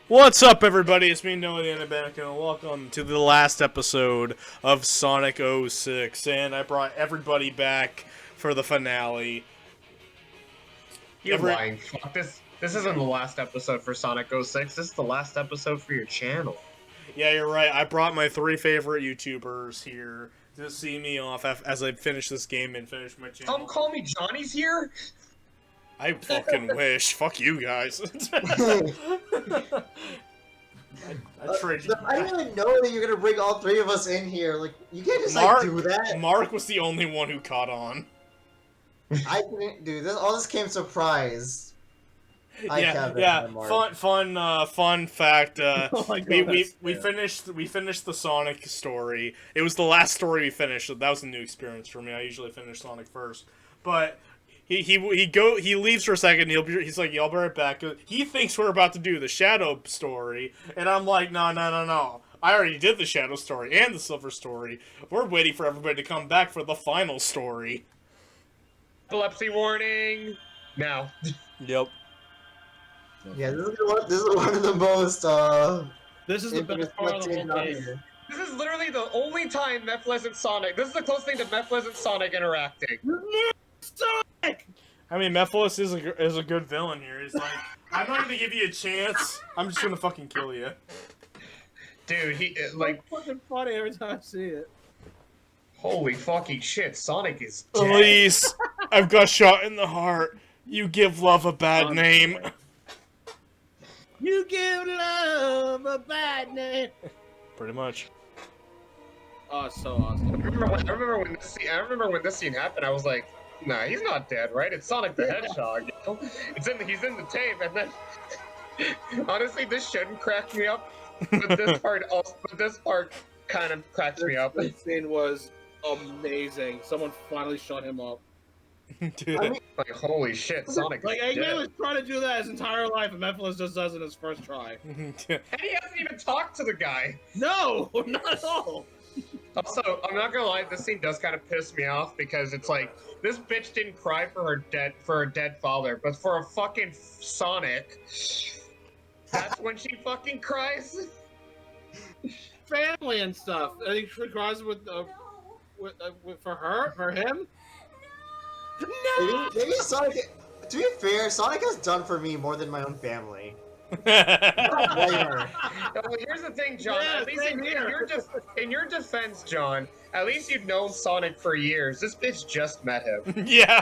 What's up, everybody? It's me, Noah the Anabanica, and welcome to the last episode of Sonic 06. And I brought everybody back for the finale. You're lying. Fuck this. This isn't the last episode for Sonic 06. This is the last episode for your channel. Yeah, you're right. I brought my 3 favorite YouTubers here to see me off as I finish this game and finish my channel. Don't call me Johnny's here. I fucking wish. Fuck you guys. I didn't even know that you're gonna bring all 3 of us in here. Like, you can't just like do that. Mark was the only one who caught on. I didn't do this. All this came surprise. Fun fact. Oh my God, we finished the Sonic story. It was the last story we finished. So that was a new experience for me. I usually finish Sonic first, but he leaves for a second. He's like, "Y'all be right back." He thinks we're about to do the Shadow story, and I'm like, "No. I already did the Shadow story and the Silver story. We're waiting for everybody to come back for the final story." Epilepsy warning. Now. Yep. Yeah, this is one of the most This is the best part of the whole game. This is literally the only time Mephiles and Sonic. This is the closest thing to Mephiles and Sonic interacting. Sonic! I mean, Mephiles is a good villain here. He's like, I'm not gonna give you a chance. I'm just gonna fucking kill you. Dude, he like it's fucking funny every time I see it. Holy fucking shit! Sonic is dead. Elise, I've got shot in the heart. You give love a bad name. You give love a bad name. Pretty much. Oh, it's so awesome. I remember when this scene happened. I was like, "Nah, he's not dead, right? It's Sonic the Hedgehog. You know? He's in the tape." And then, honestly, this shouldn't crack me up, but this part kind of cracks me up. This scene was amazing. Someone finally shut him up. Dude. I mean, like, holy shit, Sonic Like, is dead. Eggman was trying to do that his entire life, and Mephiles just does it his first try. And he hasn't even talked to the guy. No, not at all. Also, I'm not gonna lie, this scene does kind of piss me off because it's like, this bitch didn't cry for her dead father, but for a fucking Sonic, that's when she fucking cries. Family and stuff. I think she cries for him. No. Maybe Sonic. To be fair, Sonic has done for me more than my own family. Well, here's the thing, John. Yeah, at least in your defense, John, at least you've known Sonic for years. This bitch just met him. Yeah.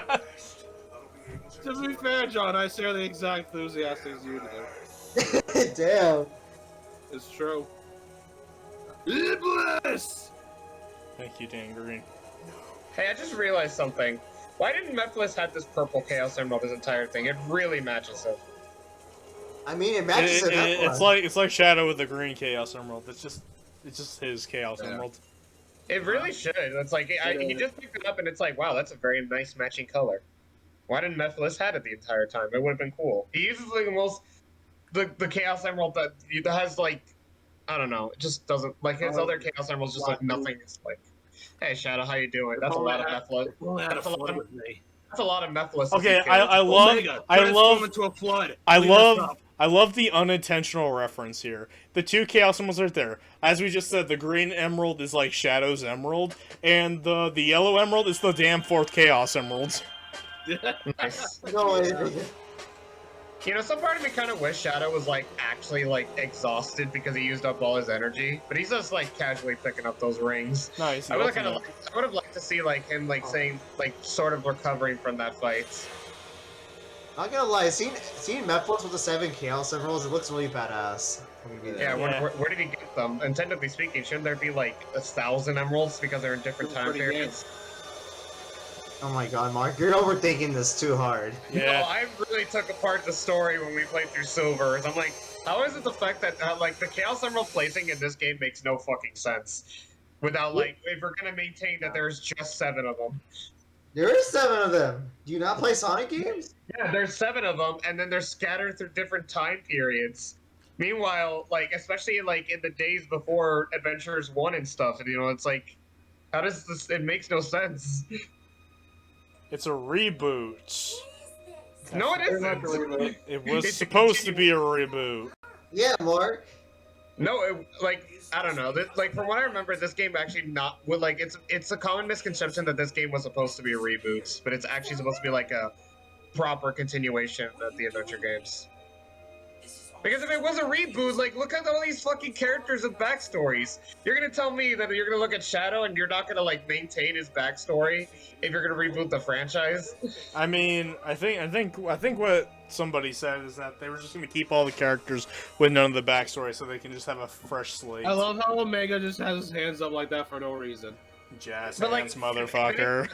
To be fair, John, I share the exact enthusiasm as you do. Damn. It's true. Iblis! Thank you, Dan Green. Hey, I just realized something. Why didn't Mephiles have this purple Chaos Emerald this entire thing? It really matches him. I mean, it matches it. It's like Shadow with the green Chaos Emerald. It's just his Chaos Emerald. It really should. It's like he just picked it up and it's like, wow, that's a very nice matching color. Why didn't Mephiles have it the entire time? It would have been cool. He uses like the Chaos Emerald that has like, I don't know, it just doesn't like his other Chaos Emeralds just like nothing. It's like, hey Shadow, how you doing? That's a lot of Mephiles. That's a lot of Mephiles. Okay, I love the unintentional reference here. The 2 Chaos Emeralds are there. As we just said, the green emerald is like Shadow's emerald, and the yellow emerald is the damn 4th Chaos Emerald. Nice. No, You know, some part of me kind of wish Shadow was like actually like exhausted because he used up all his energy, but he's just like casually picking up those rings. Nice. I would have liked to see like him like saying like sort of recovering from that fight. not gonna lie, seeing Mephiles with the 7 Chaos Emeralds, it looks really badass. Yeah, where did he get them? And technically speaking, shouldn't there be like 1,000 emeralds because they're in different time periods? Oh my god, Mark, you're overthinking this too hard. Yeah. No, I really took apart the story when we played through Silvers. I'm like, how is it the fact that like the Chaos Emerald placing in this game makes no fucking sense? Without like, if we're gonna maintain that there's just 7 of them. There is 7 of them. Do you not play Sonic games? Yeah, there's 7 of them, and then they're scattered through different time periods. Meanwhile, like, especially like in the days before Adventures 1 and stuff, and you know, it's like, how does this? It makes no sense. It's a reboot. No, it isn't. It was supposed to be a reboot. Yeah, Mark. No, like I don't know. Like from what I remember, this game actually not well, like it's a common misconception that this game was supposed to be a reboot, but it's actually supposed to be like a proper continuation of the adventure games. Because if it was a reboot, like look at all these fucking characters with backstories. You're gonna tell me that you're gonna look at Shadow and you're not gonna like maintain his backstory if you're gonna reboot the franchise? I mean, I think what somebody said is that they were just gonna keep all the characters with none of the backstory, so they can just have a fresh slate. I love how Omega just has his hands up like that for no reason. Jazz But, like, hands, motherfucker.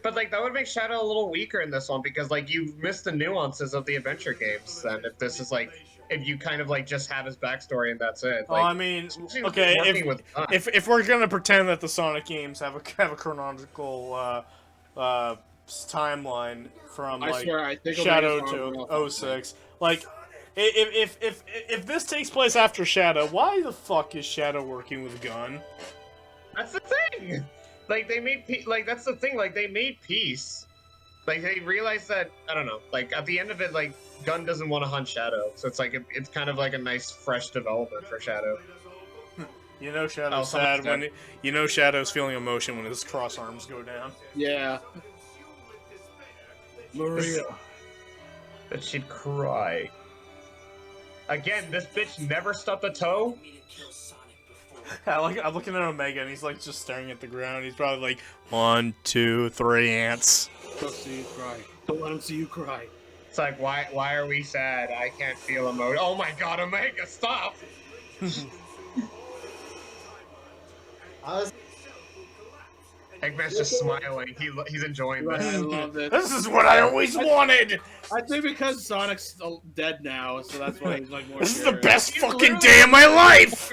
But like that would make Shadow a little weaker in this one because like you missed the nuances of the adventure games. Then if this is like if you kind of like just have his backstory and that's it. Well, Like, I mean, especially okay, working with Gun. if we're gonna pretend that the Sonic games have a chronological timeline from I like swear, I think Shadow Omega's to 06, like if this takes place after Shadow, why the fuck is Shadow working with Gun? That's the thing. Like they made like that's the thing. Like they made peace. Like they realized that I don't know. Like at the end of it, like Gun doesn't want to hunt Shadow, so it's like it's kind of like a nice fresh development for Shadow. You know Shadow's sad when you know Shadow's feeling emotion when his cross arms go down. Yeah. Maria. That she'd cry. Again, this bitch never stubbed a toe. I'm looking at Omega and he's like just staring at the ground. He's probably like 1, 2, 3 ants. Don't see you cry. Don't let him see you cry. It's like why are we sad? I can't feel emotion. Oh my god, Omega, stop! Eggman's just smiling. He's enjoying I this. love this. This is what I always wanted. I think because Sonic's dead now, so that's why he's like more. This is the serious. best fucking day of my life.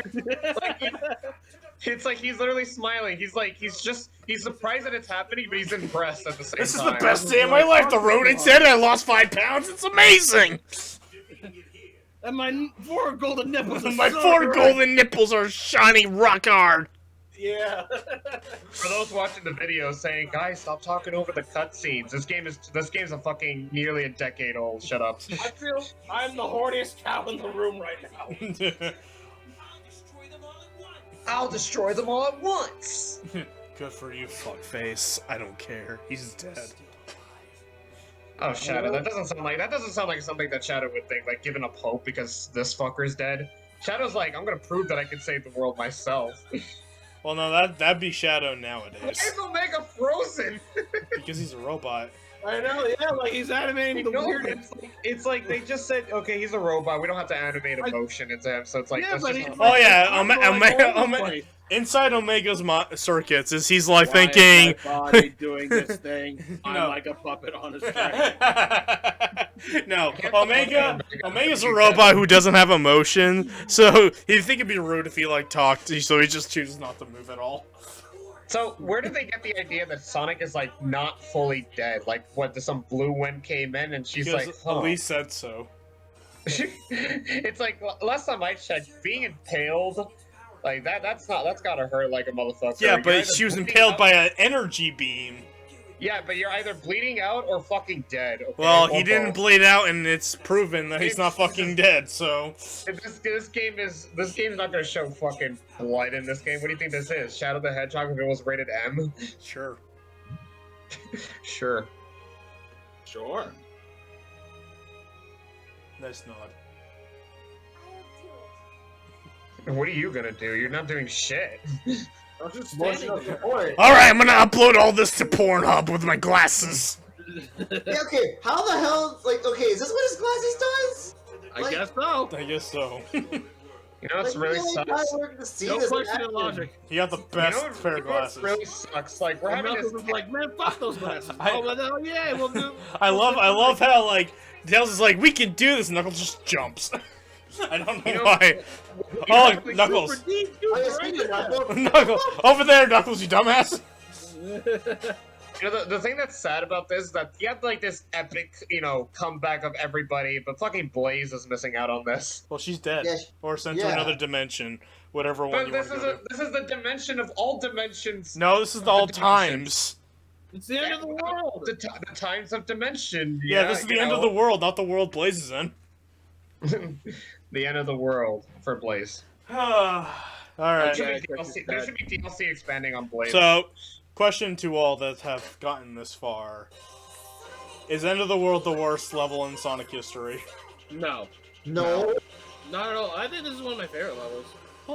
It's like he's literally smiling. He's like he's surprised that it's happening, but he's impressed at the same time. This is the best day of my life. The rodent said I lost 5 pounds. It's amazing. And my 4 golden nipples. Are My so 4 great. golden nipples are shiny rock hard. Yeah. For those watching the video saying, guys, stop talking over the cutscenes. This game's a fucking nearly a decade old. Shut up. I feel I'm the horniest cow in the room right now. I'll destroy them all at once. Good for you, fuckface. I don't care. He's dead. Oh, Shadow. That doesn't sound like something that Shadow would think. Like giving up hope because this fucker's dead. Shadow's like, I'm gonna prove that I can save the world myself. Well, no, that'd be Shadow Why nowadays is Omega frozen? because he's a robot. I know, yeah, like he's animating the weirdest. It's like they just said, okay, he's a robot. We don't have to animate emotion into him, so it's like, Yeah, let's but just- he- Oh yeah, I'm like all over the place. inside Omega's circuits is he's like Why thinking. is my body doing this thing? I'm No. like a puppet on a string. No, Omega's a robot who doesn't have emotion, so he'd think it'd be rude if he like talked, so he just chooses not to move at all. So where did they get the idea that Sonic is like not fully dead? Like what? Some blue wind came in and she's Because like, huh. Elise said so. It's like last time I checked, being impaled, like that's gotta hurt like a motherfucker. Yeah, You're but either she was bleeding impaled out- by an energy beam. Yeah, but you're either bleeding out or fucking dead. Okay? Well, Or he didn't both. bleed out, and it's proven that he's not fucking dead. So This game is not gonna show fucking blood in this game. What do you think this is? Shadow the Hedgehog if it was rated M? sure. Sure. Sure. Nice nod. What are you gonna do? You're not doing shit. I was just Emotional standing there. support. All right, I'm gonna upload all this to Pornhub with my glasses. Yeah, okay, how the hell, like, okay, is this what his glasses does? I guess so. I guess so. You know what's Like, really really sucks? not working to see No this question in happen. logic. He got the You best know pair of what glasses. really sucks? Like we're And having Knuckles this. was like, man, fuck those glasses. I- Oh, yeah, we'll do. I love how like Tails is like, we can do this. Knuckles just jumps. I don't know You know- why. You Oh, know, Knuckles. Super deep, Oh, yeah, right? speaking of Knuckles, Knuckles, over there, Knuckles, you dumbass. You know, the thing that's sad about this is that you have like this epic, you know, comeback of everybody, but fucking Blaze is missing out on this. Well, she's dead, Yeah, or sent to yeah. another dimension, whatever one But you this want is to go to. this is the dimension of all dimensions. No, this is the all times. It's the end of the world. The times of dimension. Yeah, this is the end of the world, not the world Blaze is in. The end of the world for Blaze. All right. There should be DLC expanding on Blaze. So, question to all that have gotten this far: is End of the World the worst level in Sonic history? No. No. Not at all. I think this is one of my favorite levels.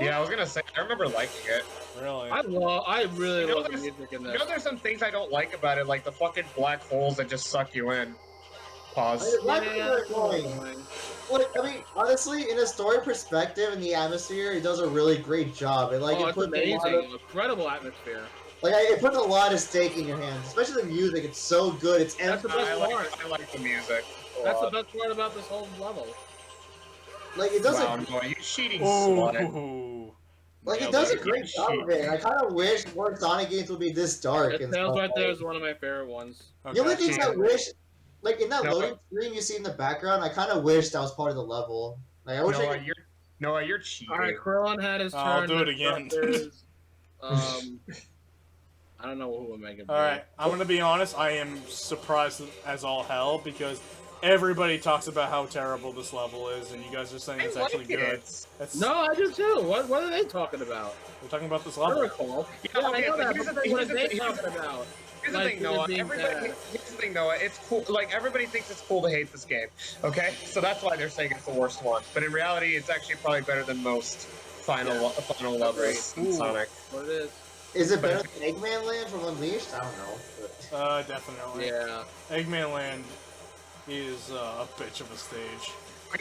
Yeah, I was gonna say, I remember liking it. Really? I really love the music in this. You know, there's some things I don't like about it, like the fucking black holes that just suck you in. Pause. Yeah, like, I mean, honestly, in a story perspective and the atmosphere, it does a really great job. It like it it's puts amazing, incredible atmosphere. Like it puts a lot of stake in your hands, especially the music. It's so good. It's That's the best part. I like the music. That's the best part about this whole level. Like it does wow, boy, you cheating slut. Like it does a great job of it. I kind of wish more Sonic games would be this dark. It sounds right there is one of my favorite ones. Okay. The only things I wish, like in that loading screen you see in the background, I kind of wish that was part of the level. Like I wish. Noah, you're cheating. All right, Krillin had his turn. I'll do it again. I don't know who would make it. All right, I'm gonna be honest. I am surprised as all hell because everybody talks about how terrible this level is, and you guys are saying it's actually good. No, I do too. What are they talking about? We're talking about this level. Yeah, I know that. But what are they talking about? Here's the thing, Noah. Here's the thing, Noah. It's cool. Like everybody thinks it's cool to hate this game. Okay, so that's why they're saying it's the worst one. But in reality, it's actually probably better than most final levels in Sonic. What it is? Is it better than Eggman Land from Unleashed? I don't know. Definitely. Yeah. Eggman Land is a bitch of a stage.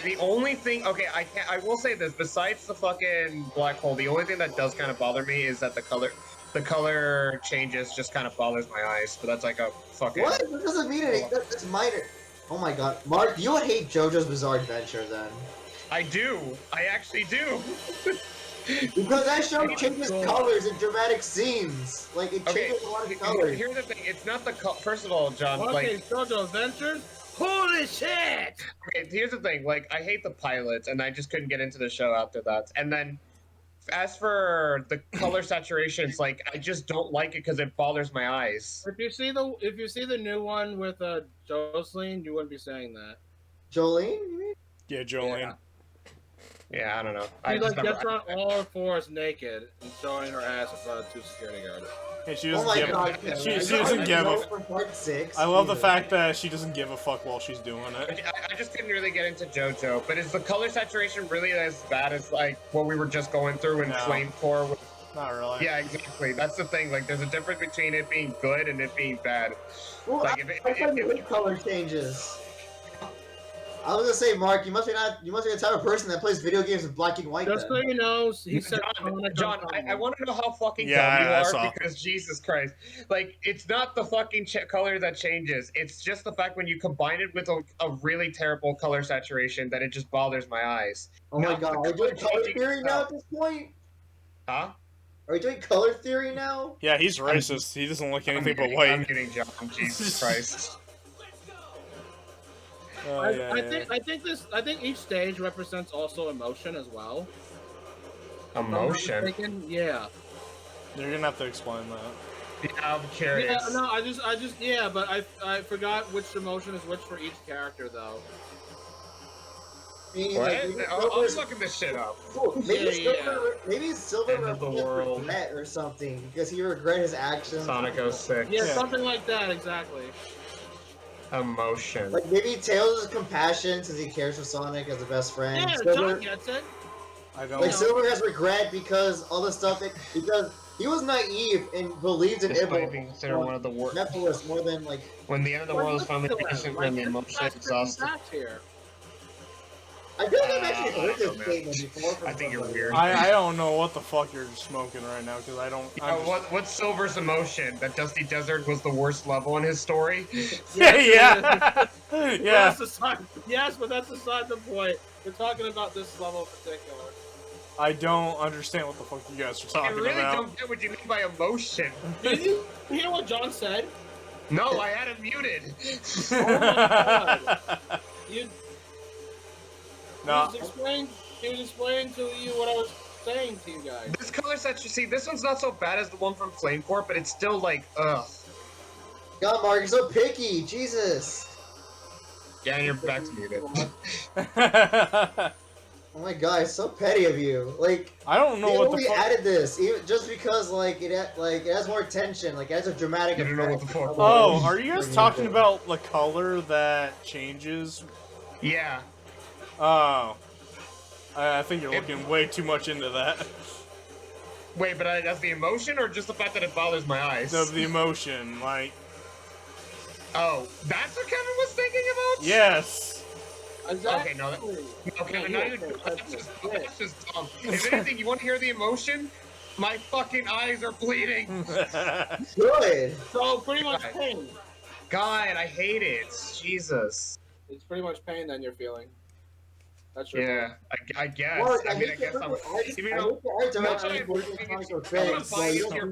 The only thing, okay, I will say this. Besides the fucking black hole, the only thing that does kind of bother me is that the color changes just kind of bothers my eyes. But that's like a fucking. What? That doesn't mean anything. That's minor. Oh my god, Mark, you would hate JoJo's Bizarre Adventure then. I do. I actually do. Because that show changes colors in dramatic scenes. Like, it changes a lot of colors. Here's the thing, it's not the First of all, John, okay, JoJo Adventures? Holy shit! Okay, here's the thing, like, I hate the pilots, and I just couldn't get into the show after that. And then, as for the color saturations, like, I just don't like it because it bothers my eyes. If you see the new one with Jocelyn, you wouldn't be saying that. Jolene? Yeah, Jolene. Yeah, I don't know. She like gets on all fours naked and showing her ass in front of 2 security guards. And she doesn't she doesn't give a. I love the fact that she doesn't give a fuck while she's doing it. I just couldn't really get into JoJo, but is the color saturation really as bad as like what we were just going through in Flame Core? Not really. Yeah, exactly. That's the thing. Like, there's a difference between it being good and it being bad. Well, like, if color changes. I was gonna say, Mark, you must be the type of person that plays video games in black and white. Just so you know, he said, John, I want to know how fucking dumb you are because Jesus Christ, like it's not the fucking color that changes. It's just the fact when you combine it with a really terrible color saturation that it just bothers my eyes. Oh my god, are we doing color theory now at this point? Huh? Are we doing color theory now? Yeah, he's racist. He doesn't like anything but white. I'm kidding, John. Jesus Christ. I think each stage represents also emotion as well. Emotion? Yeah. You're gonna have to explain that. Yeah, I'm curious. Yeah, no, but I forgot which emotion is which for each character though. What? I'm looking this shit up. Maybe Silver regret or something because he regret his actions. Sonic 06. Yeah, something like that, exactly. Emotion. Like maybe Tails is compassion since he cares for Sonic as a best friend. Yeah, Silver, John gets it. I don't. Like Silver has regret because all the stuff because he was naive and believed in Ibble. Being considered one of the worst. Nephilis more than like when the end of the world is finally finished and the emotion exhausted. I feel like I've actually heard this statement before. I think you're weird. I don't know what the fuck you're smoking right now because I don't. What's Silver's emotion? That Dusty Desert was the worst level in his story? Yeah. Yes, but that's aside the point. We're talking about this level in particular. I don't understand what the fuck you guys are talking about. I really don't get what you mean by emotion. Did you hear what John said? No, I had him muted. Oh my god. No. He was explaining to you what I was saying to you guys. This color set, you see, this one's not so bad as the one from Flame Corp, but it's still like, ugh. God, Mark, you're so picky. Jesus. Yeah, you're back to muted. Oh my god, it's so petty of you. Like, I don't know they what the only fuck. added this even just because like it has more tension, like it has a dramatic You effect. don't know what the fuck. Oh, are you guys talking about the color that changes? Yeah. Oh. I think you're looking way too much into that. Wait, but that's the emotion or just the fact that it bothers my eyes? No, the emotion, like... Oh, that's what Kevin was thinking about? Yes! Okay, no, Kevin, not even, that's just dumb. If anything, you want to hear the emotion? My fucking eyes are bleeding. Good. So pretty much pain. God, I hate it. Jesus. It's pretty much pain then you're feeling. That's your Yeah, I guess. Mark, I mean, I guess I'm. You know, I not trying to your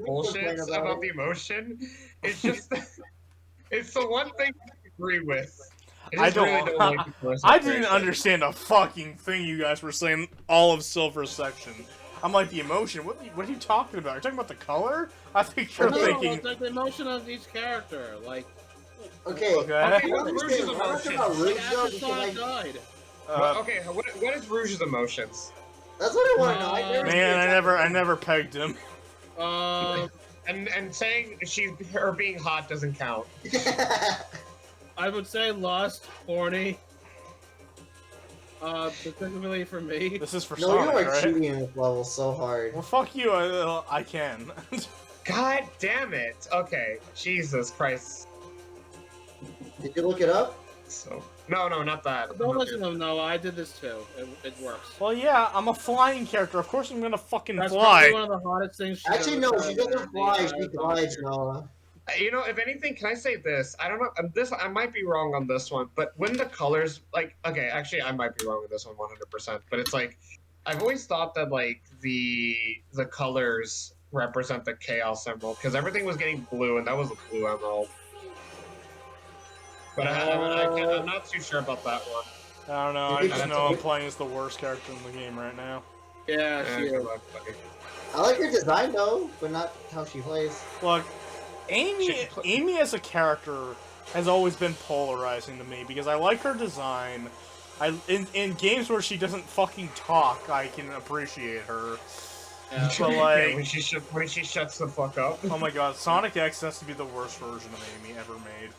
bullshit about the emotion. It's just, it's the one thing I agree with. I don't. Really don't like the first I didn't section. understand a fucking thing you guys were saying all of Silver's section. I'm like, the emotion? What are you talking about? You're talking about the color? I think you're thinking... It's like the emotion of each character, like... Okay. Okay. I don't understand. I'm not talking about Rouge, though, because, like, died. Okay, what is Rouge's emotions? that's what I want to know. Man, I never pegged him. And saying her being hot doesn't count. I would say lust, horny. Specifically for me. This is for No, Sonic, you are right? cheating in this level so hard. Well, fuck you. I can. God damn it. Okay, Jesus Christ. Did you look it up? So no, not that. Don't listen to him, no, I did this too. It works. Well, yeah, I'm a flying character. Of course I'm gonna fucking That's fly. probably one of the hottest things. Actually, no, she doesn't fly. She glides, Noah. You know, if anything, can I say this? I don't know. This I might be wrong on this one, but when the colors, like, okay, actually, I might be wrong with this one 100%. But it's like, I've always thought that like the colors represent the Chaos Emerald because everything was getting blue, and that was a blue emerald. But I'm not too sure about that one. I don't know. I just know I'm playing as the worst character in the game right now. Yeah, she is. I like her design though, but not how she plays. Look, Amy as a character has always been polarizing to me because I like her design. In games where she doesn't fucking talk, I can appreciate her. Yeah. But like, yeah, when she shuts the fuck up. oh my god, Sonic X has to be the worst version of Amy ever made.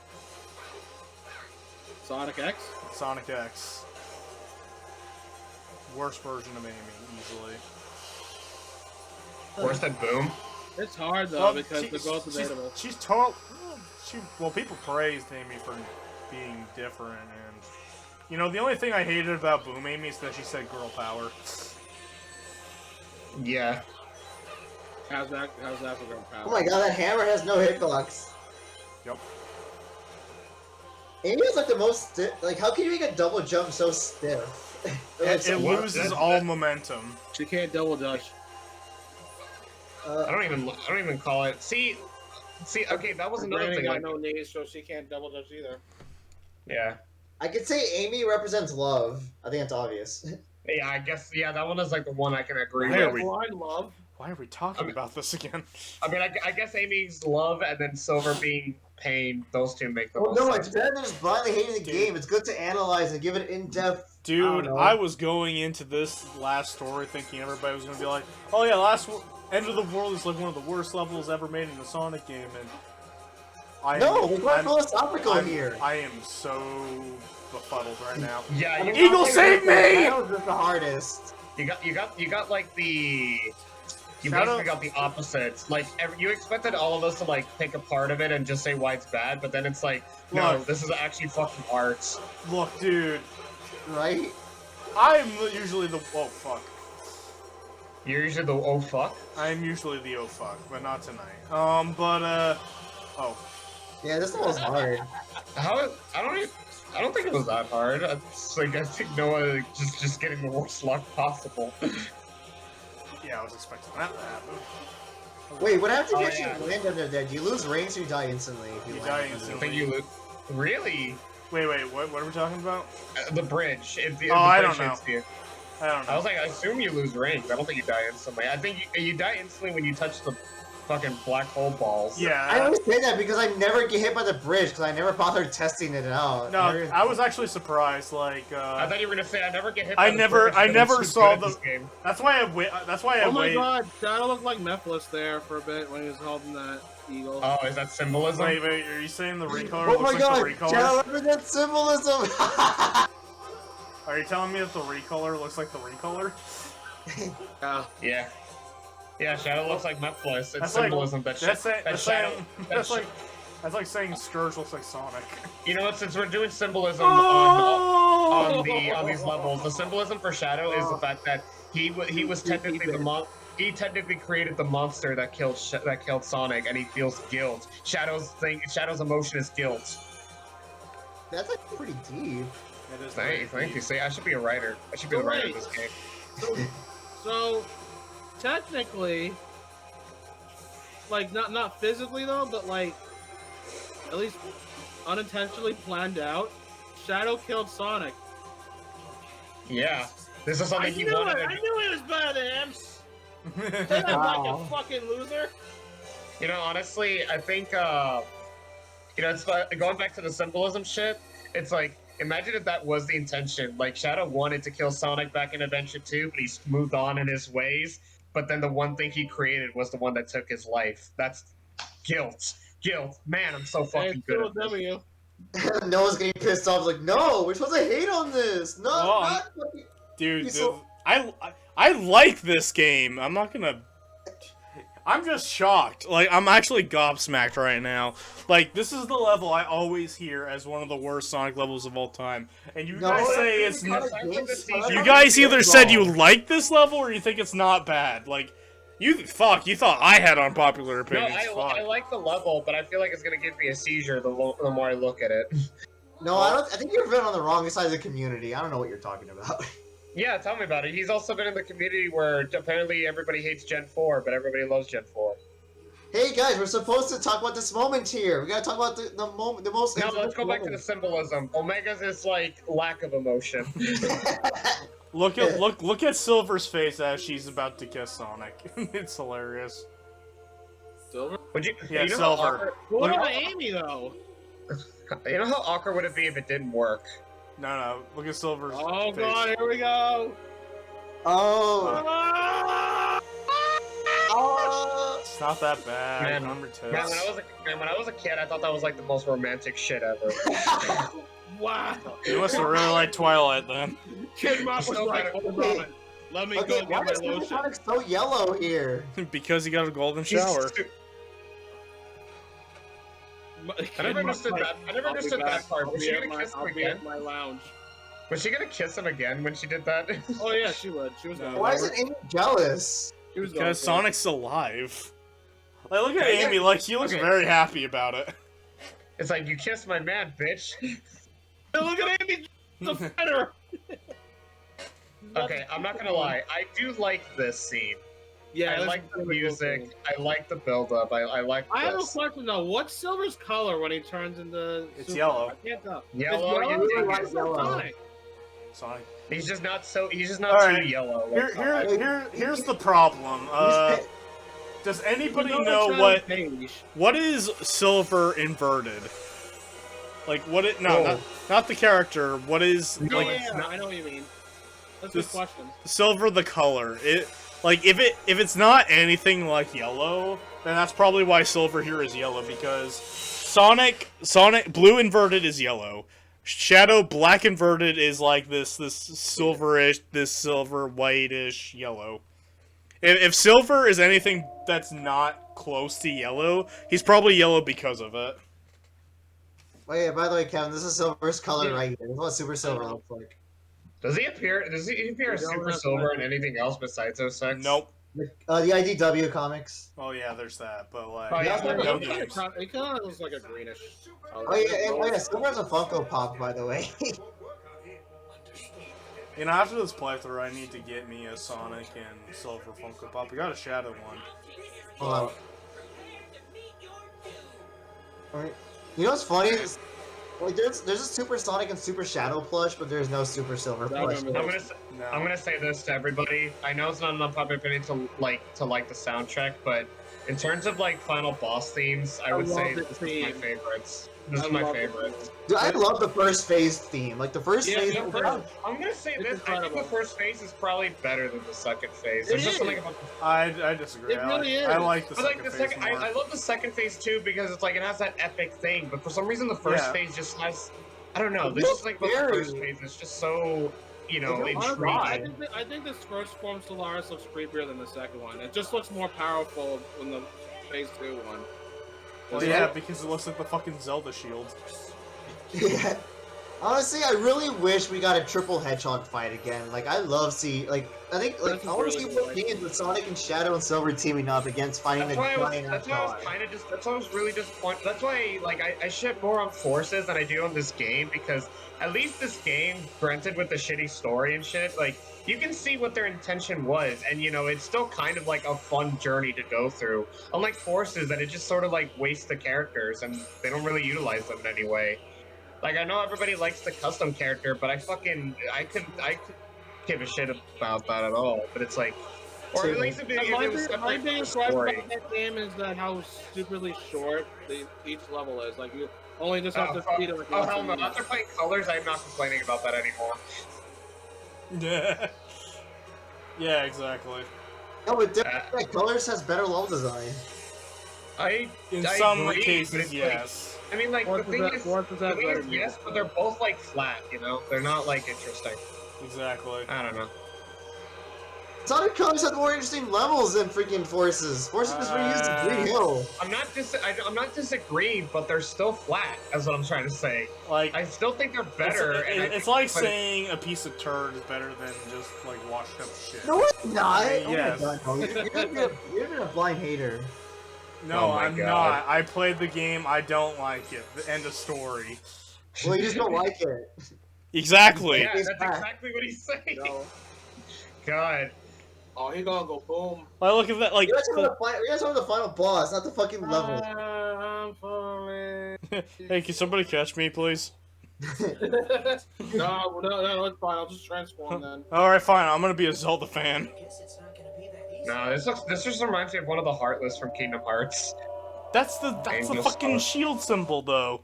Sonic X? Sonic X. Worst version of Amy, easily. Worse than Boom. It's hard though Well, because they're both debatable. She's total. Well, people praised Amy for being different, and you know the only thing I hated about Boom Amy is that she said "girl power." Yeah. How's that for girl power? Oh my god, that hammer has no hitbox. Yep. Amy is like the most stiff. Like, how can you make a double jump so stiff? It loses all momentum. She can't double dutch. I don't even call it. See. Okay, that was another thing. Got no knees, so she can't double dutch either. Yeah. I could say Amy represents love. I think it's obvious. Yeah, I guess. Yeah, that one is like the one I can agree Why are with. we- Blind love. Why are we talking about this again? I mean, I guess Amy's love and then Silver being pain. Those two make the Well, most no, sense. it's better than just blindly hating the game. It's good to analyze and give it in-depth. Dude, know. I was going into this last story thinking everybody was gonna be like, "Oh yeah, End of the World is like one of the worst levels ever made in a Sonic game," and No, we're going philosophical I'm- here. I am so befuddled right now. Yeah, I mean, Eagle, I'll take save it. me! That was just the hardest. you got like the. You Shadow- basically got the opposite. Like you expected all of us to like pick a part of it and just say why it's bad, but then it's like, no, Look. this is actually fucking art. Look, dude, Right? I'm usually the fuck. You're usually the oh fuck. I'm usually the fuck, but not tonight. Oh. Yeah, this one was hard. I don't think it was that hard. I think Noah just getting the worst luck possible. Yeah, I was expecting that to happen. Wait, what happens if Oh, you actually yeah. land under there? Do you lose range or you die instantly? If You land die under I instantly. think you lose. Really? Wait, what are we talking about? The bridge. If the, Oh, if the I bridge don't know. hits you. I don't I was know. like, I assume you lose range. I don't think you die instantly. I think you die instantly when you touch the fucking black hole balls. I Yeah. always say that because I never get hit by the bridge because I never bothered testing it out. No, I was actually surprised. Like, I thought you were gonna say I never get hit. I by never- the bridge, I but never it's just saw good at this the- game. that's why I wait. That's why I Oh my wait. god, Shadow looked like Mephiles there for a bit when he was holding that eagle. Oh, is that symbolism? Wait, are you saying the recolor Oh looks my like god! the recolor? Shadow represents symbolism! Are you telling me that the recolor looks like the recolor? Yeah. Yeah. Yeah, Shadow looks like Mephiles. It's That's like- symbolism that That's Shadow. that's like saying Scourge looks like Sonic. You know what? Since we're doing symbolism Oh! on these levels, the symbolism for Shadow is the fact that he was technically he technically created the monster that killed Sonic, and he feels guilt. Shadow's emotion is guilt. That's like pretty deep. It is Thank you. See, I should be a writer. I should be the writer of this game. So, technically, like not physically though, but like at least unintentionally planned out, Shadow killed Sonic. Yeah, this is something he wanted. I knew he was better than him. Then I'm like a fucking loser. You know, honestly, I think you know, it's going back to the symbolism shit. It's like, imagine if that was the intention. Like, Shadow wanted to kill Sonic back in Adventure 2, but he's moved on in his ways. But then the one thing he created was the one that took his life. That's guilt. Guilt. Man, I'm so fucking good at this. W. Noah's getting pissed off, like, no, we're supposed to hate on this. No, Well, not fucking... Dude, He's so- I like this game. I'm not gonna. I'm just shocked. Like, I'm actually gobsmacked right now. Like, this is the level I always hear as one of the worst Sonic levels of all time. And you guys say it's not. You guys either said you like this level or you think it's not bad. Like, you thought I had unpopular No, opinions. I like the level, but I feel like it's gonna give me a seizure the more I look at it. No, I think you've been on the wrong side of the community. I don't know what you're talking about. Yeah, tell me about it. He's also been in the community where apparently everybody hates Gen 4, but everybody loves Gen 4. Hey guys, we're supposed to talk about this moment here. We gotta talk about the moment, the most. No, let's go back to the symbolism. Omega's is like lack of emotion. Look at Silver's face as she's about to kiss Sonic. It's hilarious. Silver? Would you? Yeah, you know Silver. How awkward, What about Amy though? you know how awkward would it be if it didn't work? No. Look at Silver's Oh face. god, here we go. Oh. It's not that bad. Man, Number two. Man, when I was a kid, I thought that was like the most romantic shit ever. Wow. You must have really liked Twilight then. Kid Mop was So like, bad. hold on. Let me Okay, go why get is my lotion. Sonic so yellow here? Because he got a golden shower. I never understood that. I never understood that part. Was she gonna kiss him again? My lounge. Was she gonna kiss him again when she did that? Oh yeah, she would. She was. No. going Why for it. isn't Amy jealous? She was going Because for it. Sonic's alive. Like, look at Amy. Like, she looks very happy about it. It's like, you kissed my man, bitch. Hey, look at Amy. The fighter. Okay, I'm not gonna lie. I do like this scene. Yeah, I that's like the really cool music. scene. I like the build-up. I like I have a this. question though. What's Silver's color when he turns into? It's Super? yellow. I can't tell. Yellow, It's you dig It's it. Yellow. Sonic. Sonic. He's just not so. He's just not Alright. too yellow. Like, Here's the problem. Does anybody know what is Silver inverted? Like, what it? No, Oh. not the character. What is No, like it's not. I know what you mean. That's a good This- question. Silver the color? It like if it's not anything like yellow, then that's probably why Silver here is yellow, because Sonic blue inverted is yellow. Shadow black inverted is like this silverish, this silver whitish yellow. If Silver is anything that's not close to yellow, he's probably yellow because of it. Oh yeah, by the way, Kevin, this is Silver's color right here. This is what Super Silver looks like. Does he appear as Super Silver in anything else besides 06? Nope. The IDW comics. Oh yeah, there's that, but like, Oh, yeah, no It games. kind of looks like a greenish. Oh yeah, Silver has a Funko Pop, by the way. You know, after this playthrough, I need to get me a Sonic and Silver Funko Pop. We got a Shadow one. Hold on. Alright. You know what's funny? Like there's a Super Sonic and Super Shadow plush, but there's no Super Silver plush. I'm gonna say this to everybody. I know it's not an unpopular opinion to like the soundtrack, but in terms of like final boss themes, I would say this is my favorites. This is my favorite. Dude, I love the first phase theme. Like the first phase. I'm gonna say this. I think the first phase is probably better than the second phase. There's just something about I disagree. It really is. I like the but second like the phase second, more. I love the second phase too because it's like it has that epic thing. But for some reason, the first phase just has. I don't know. There's just like the first phase is just so intriguing. I think this first form Solaris looks creepier than the second one. It just looks more powerful than the phase 2 one. Well, yeah, because it looks like the fucking Zelda shield. Yeah. Honestly, I really wish we got a triple Hedgehog fight again. Like, I love I think, like, I want to see what games with Sonic and Shadow and Silver teaming up against fighting the giant That's why I was really disappointed. That's why, like, I shit more on Forces than I do on this game, because at least this game, granted with the shitty story and shit, like, you can see what their intention was, and, it's still kind of, like, a fun journey to go through. Unlike Forces, that it just sort of, like, wastes the characters, and they don't really utilize them in any way. Like, I know everybody likes the custom character, but I could give a shit about that at all. But it's like, or at least if it was my biggest gripe about that game is that how stupidly short each level is. Like, you only just have to feed it. Oh hell no! After playing Colors, I'm not complaining about that anymore. Yeah. Yeah, exactly. No, but Colors has better level design. In some cases, yes. I mean, like, the thing is, yes, but they're both, like, flat, They're not, like, interesting. Exactly. I don't know. Sonic Colors have more interesting levels than freaking Forces. Forces is reused Green Hill. I'm not disagreeing, but they're still flat, is what I'm trying to say. Like, I still think they're better. It's like saying a piece of turd is better than just, like, washed up shit. No, it's not. Yes. Oh my God, you're a blind hater. No, I'm not. I played the game. I don't like it. The end of story. Well, you just don't like it. Exactly. Yeah, that's exactly what he's saying. No. God. Oh, he gonna go boom. Well, look at that. Like, you guys are the final boss, not the fucking level. I'm falling. Hey, can somebody catch me, please? No, it's fine. I'll just transform then. All right, fine. I'm gonna be a Zelda fan. No, this just reminds me of one of the Heartless from Kingdom Hearts. That's the fucking shield symbol, though.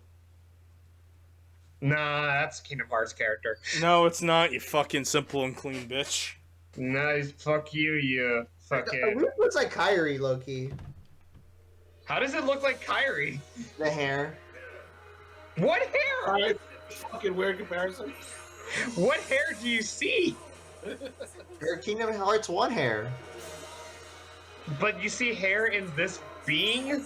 Nah, that's a Kingdom Hearts character. No, it's not. You fucking simple and clean bitch. Nice, fuck you, you fucking. It looks like Kyrie, Loki. How does it look like Kyrie? The hair. What hair? Right. Fucking weird comparison. What hair do you see? Her Kingdom Hearts 1 hair. But you see hair in this being?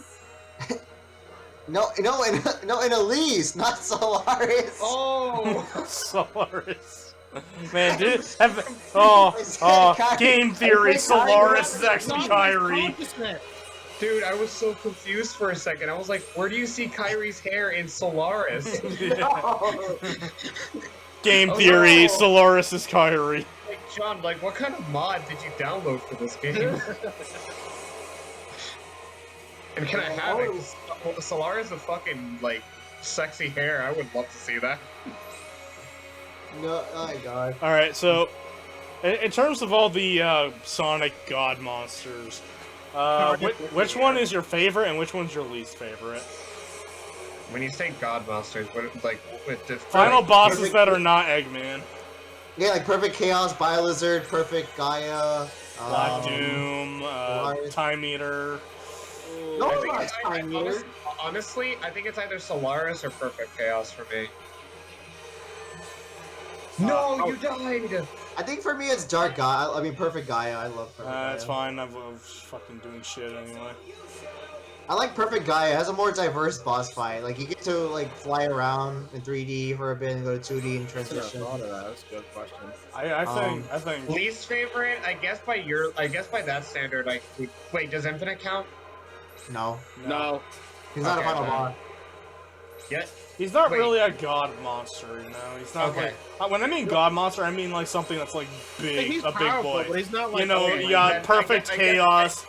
No, in Elise, not Solaris. Oh, Solaris. Man, dude, game theory. Solaris is actually Kyrie. Dude, I was so confused for a second. I was like, where do you see Kyrie's hair in Solaris? Game theory. Solaris is Kyrie. Like, John, like, what kind of mod did you download for this game? And can I have it? Solaris with fucking, like, sexy hair. I would love to see that. No, oh my god. Alright, so, in terms of all the Sonic God monsters, which one is your favorite and which one's your least favorite? When you say God monsters, what, like, with the final bosses that are not Eggman. Yeah, like Perfect Chaos, Biolizard, Perfect Gaia, Black Doom, Time Eater. No, honestly, I think it's either Solaris or Perfect Chaos for me. No, you died! I think for me it's Dark Gaia. I mean, Perfect Gaia. I love Perfect Gaia. It's fine. I'm fucking doing shit anyway. I like Perfect Gaia. It has a more diverse boss fight. Like, you get to, like, fly around in 3D for a bit and go to 2D and transition. That's a good question. I think least favorite, I guess by that standard, like, wait, does Infinite count? No. He's not a final boss. Yeah. He's not really a god monster, He's not like. When I mean god monster, I mean like something that's like big, he's a big boy. But he's not like. You got Perfect Chaos,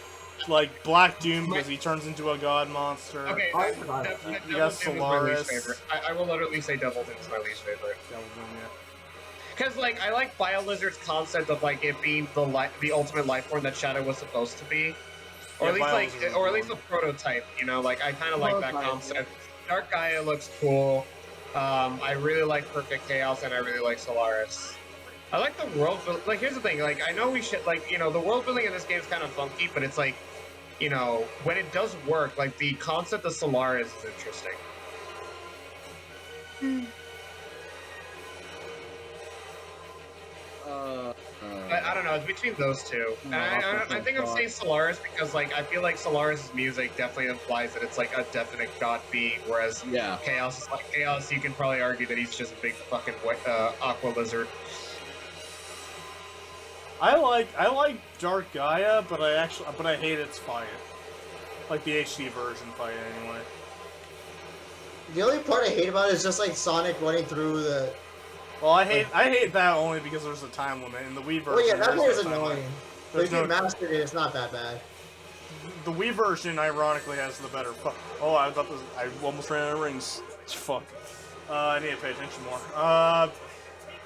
like Black Doom because he turns into a god monster. Okay, Oh, Devil God. Doom You got is my Solaris. least favorite. I will literally say Devil Doom is my least favorite. Devil Doom, yeah. Because, like, I like BioLizard's concept of, like, it being the ultimate life form that Shadow was supposed to be. Or Yeah, at least, like, BioLizard or at was least a prototype, you know? Like, I kind of like that Prototype, concept. Dark Gaia looks cool. I really like Perfect Chaos, and I really like Solaris. I like the world building. Like, here's the thing. Like, I know we should, like, you know, the world building in this game is kind of funky, but it's like, you know, when it does work, like, the concept of Solaris is interesting. I don't know. It's between those two. And I think I'm saying Solaris because, like, I feel like Solaris' music definitely implies that it's like a definite god being, whereas Chaos is like Chaos. You can probably argue that he's just a big fucking aqua lizard. I like Dark Gaia, but I hate its fight. Like the HD version fight, anyway. The only part I hate about it is just like Sonic running through the. Well, I hate that only because there's a time limit in the Wii version. Oh yeah, that there's part is no time limit. annoying. But if There's you no- mastered it, it's not that bad. The Wii version, ironically, has the better. Oh, I almost ran out of rings. Fuck. I need to pay attention more.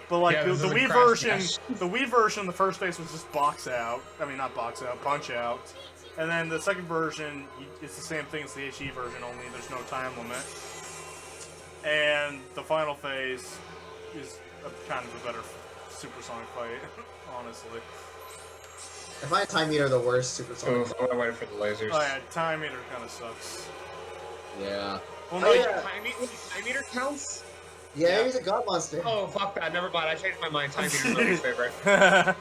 But like Yeah, the this is a Wii crash version, dash. the Wii version, the first phase was just box out. I mean, not box out, punch out. And then the second version, it's the same thing as the HD version, only there's no time limit. And the final phase is kind of a better supersonic fight, honestly. I find Time Meter the worst supersonic. Oh, I waited for the lasers. Oh yeah, time meter kind of sucks. Yeah. Well, Oh, no, yeah. Time meter counts? Yeah, he's a god monster. Oh, fuck that. Never mind. I changed my mind. Time meter's my least favorite.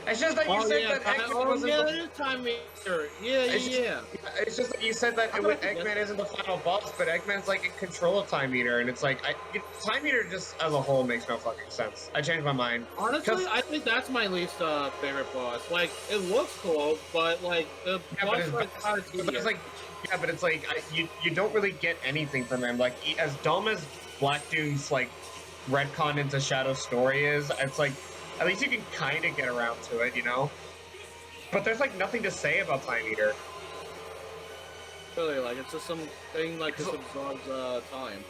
It's just that you said that Eggman wasn't yeah, the... it is Time Meter. Yeah, It's just- yeah. It's just that you said that Eggman isn't the final boss, but Eggman's like in control of Time Meter, and it's like Time Meter just as a whole makes no fucking sense. I changed my mind. Honestly, I think that's my least favorite boss. Like, it looks cool, but like the boss like kind of But it's like, yeah, but it's like you don't really get anything from him. Like as dumb as Black Doom's like retcon into Shadow's story is, it's like at least you can kind of get around to it, you know. But there's like nothing to say about Time Eater. really like it's just some thing like this absorbs time.